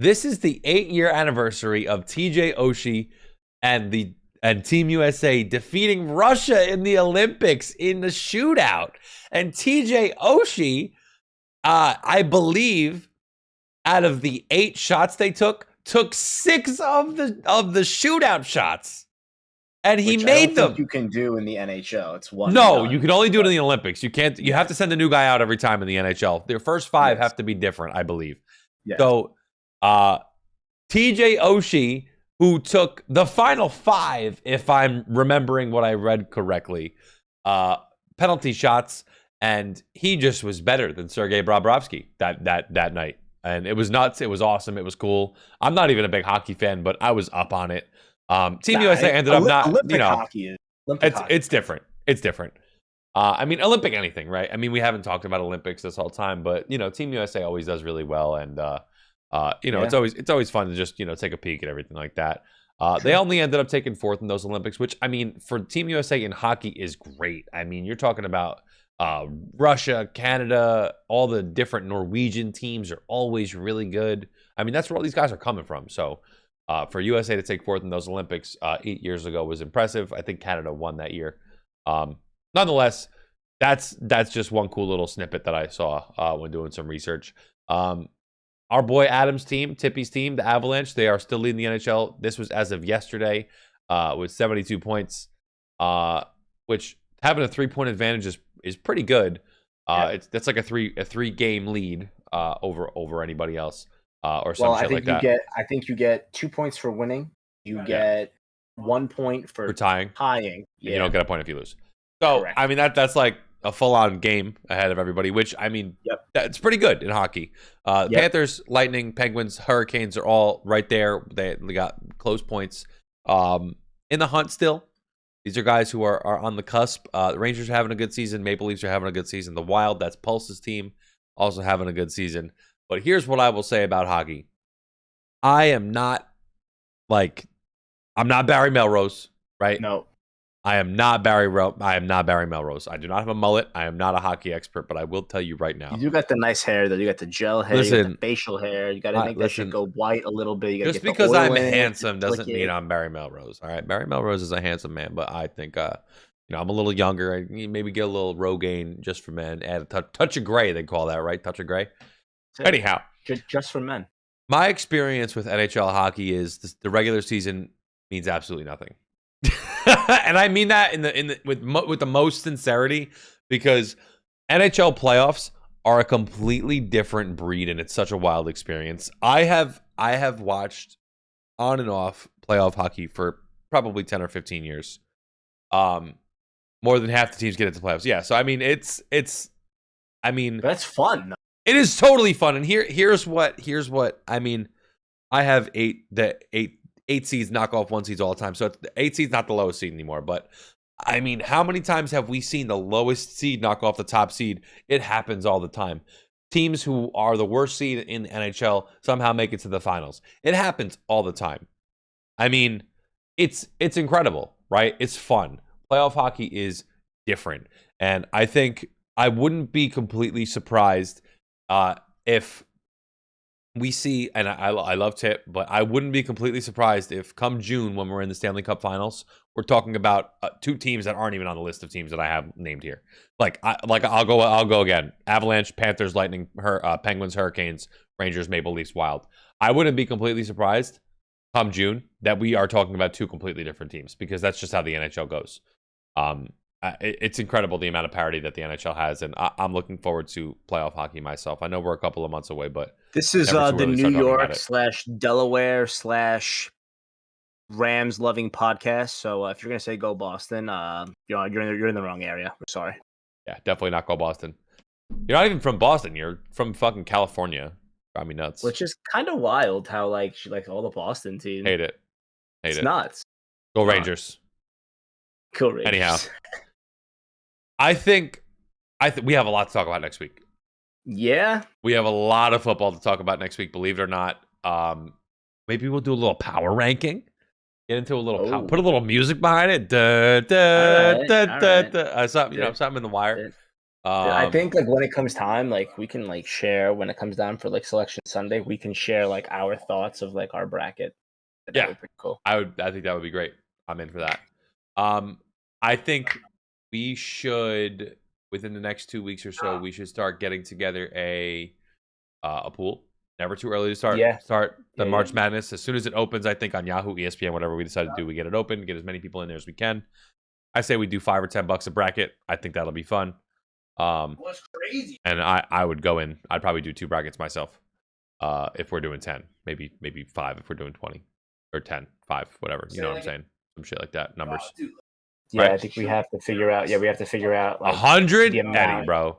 This is the 8-year anniversary of TJ Oshie and Team USA defeating Russia in the Olympics in the shootout. And TJ Oshie, I believe, out of the 8 shots they took 6 of the shootout shots, and he made them. You can do in the NHL. It's one. No, you can only do it in the Olympics. You can't. You have to send a new guy out every time in the NHL. Their first 5 have to be different, I believe. Yes. So, TJ Oshie, who took the final 5, if I'm remembering what I read correctly, penalty shots, and he just was better than Sergei Bobrovsky that night. And it was nuts. It was awesome. It was cool. I'm not even a big hockey fan, but I was up on it. Team USA ended up not, Olympic hockey. It's different. It's different. I mean, Olympic anything, right? I mean, we haven't talked about Olympics this whole time, but Team USA always does really well, and it's always fun to just take a peek at everything like that. They only ended up taking 4th in those Olympics, which I mean, for Team USA in hockey is great. I mean, you're talking about Russia, Canada, all the different Norwegian teams are always really good. I mean, that's where all these guys are coming from. So for USA to take 4th in those Olympics 8 years ago was impressive. I think Canada won that year. Nonetheless, that's just one cool little snippet that I saw when doing some research. Our boy Adam's team, Tippy's team, the Avalanche, they are still leading the NHL. This was as of yesterday with 72 points, which having a 3-point advantage is pretty good. That's like a three game lead over anybody else or some shit like that. I think you get 2 points for winning. You get 1 point for tying. Yeah. You don't get a point if you lose. So correct. I mean that's like a full-on game ahead of everybody, which I mean that's pretty good in hockey. Panthers, Lightning, Penguins, Hurricanes are all right there. They got close points in the hunt still. These are guys who are on the cusp. The Rangers are having a good season. Maple Leafs are having a good season. The Wild, that's Pulse's team, also having a good season. But here's what I will say about hockey. I'm not Barry Melrose, right? No. I am not Barry Melrose. I do not have a mullet. I am not a hockey expert, but I will tell you right now. You got the nice hair, though. You got the gel hair. You got the facial hair. You got to make that shit go white a little bit. You just because I'm handsome doesn't mean I'm Barry Melrose. All right, Barry Melrose is a handsome man, but I think I'm a little younger. I maybe get a little Rogaine just for men. Add a touch of gray. They call that, right? Touch of gray. Anyhow, just for men. My experience with NHL hockey is the regular season means absolutely nothing. And I mean that with the most sincerity, because NHL playoffs are a completely different breed, and it's such a wild experience. I have watched on and off playoff hockey for probably 10 or 15 years. More than half the teams get into playoffs. Yeah, so I mean it's that's fun. It is totally fun, and here's what I mean. I have eight seeds knock off 1 seeds all the time. So the 8 seed's not the lowest seed anymore. But I mean, how many times have we seen the lowest seed knock off the top seed? It happens all the time. Teams who are the worst seed in the NHL somehow make it to the finals. It happens all the time. I mean, it's incredible, right? It's fun. Playoff hockey is different. And I think I wouldn't be completely surprised if we see, and I love Tip, but I wouldn't be completely surprised if come June when we're in the Stanley Cup Finals, we're talking about 2 teams that aren't even on the list of teams that I have named here. I'll go again. Avalanche, Panthers, Lightning, Penguins, Hurricanes, Rangers, Maple Leafs, Wild. I wouldn't be completely surprised come June that we are talking about 2 completely different teams because that's just how the NHL goes. It's incredible the amount of parity that the NHL has, and I'm looking forward to playoff hockey myself. I know we're a couple of months away, but this is the New York / Delaware / Rams loving podcast. So if you're gonna say go Boston, you're in the wrong area. We're sorry. Yeah, definitely not go Boston. You're not even from Boston. You're from fucking California. Drive me nuts. Which is kind of wild how like she likes all the Boston teams. Hate it. It's nuts. Go Rangers. Cool Rangers. Anyhow. I think we have a lot to talk about next week. Yeah. We have a lot of football to talk about next week, believe it or not. Maybe we'll do a little power ranking. Get into a little put a little music behind it. Something in the wire. I think like when it comes time, like we can like share when it comes down for like Selection Sunday, we can share like our thoughts of like our bracket. That would be pretty cool. I think that would be great. I'm in for that. I think we should, within the next 2 weeks or so, we should start getting together a pool. Never too early to start the March Madness. As soon as it opens, I think on Yahoo, ESPN, whatever we decide to do, we get it open, get as many people in there as we can. I say we do $5 or $10 a bracket. I think that'll be fun. That's crazy. And I would go in. I'd probably do 2 brackets myself. If we're doing 10, maybe 5 if we're doing 20 or 10, 5, whatever. You know what I'm saying? Some shit like that. Numbers. Yeah, right. I think we have to figure out. Yeah, we have to figure out like 100, Eddie, bro.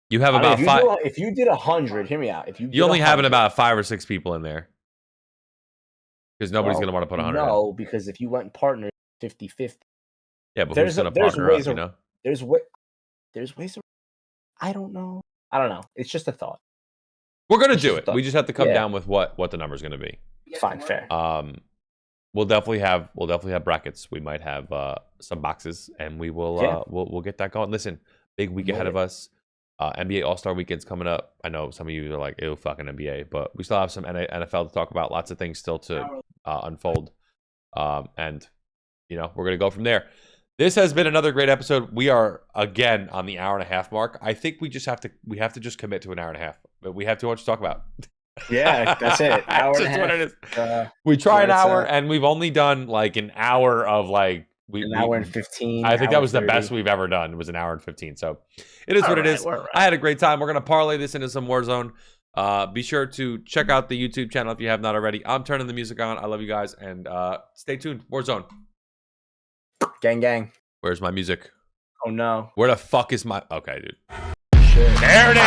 You have about 5. If you did 100, hear me out. If you only having about 5 or 6 people in there, because nobody's gonna want to put 100. No, because if you went partner 50-50. Yeah, but who's gonna partner up? You know, there's ways. I don't know. It's just a thought. We're gonna do it. We just have to come down with what the number's gonna be. Fine, fair. We'll definitely have brackets. We might have some boxes, and we will we'll get that going. Listen, big week ahead of us. NBA All-Star Weekend's coming up. I know some of you are like, ew, fucking NBA, but we still have some NFL to talk about. Lots of things still to unfold, and we're gonna go from there. This has been another great episode. We are again on the hour-and-a-half mark. I think we have to just commit to an hour and a half. But we have too much to talk about. Yeah, that's it. Hour and a half. What it is. We try an hour, and we've only done like an hour of like an hour and 15. I think that was 30. The best we've ever done. It was an hour and 15. So it is what it is. Right. I had a great time. We're gonna parlay this into some Warzone. Be sure to check out the YouTube channel if you have not already. I'm turning the music on. I love you guys, and stay tuned. Warzone. Gang, gang. Where's my music? Oh no. Where the fuck is my? Okay, dude. Shit. There it is.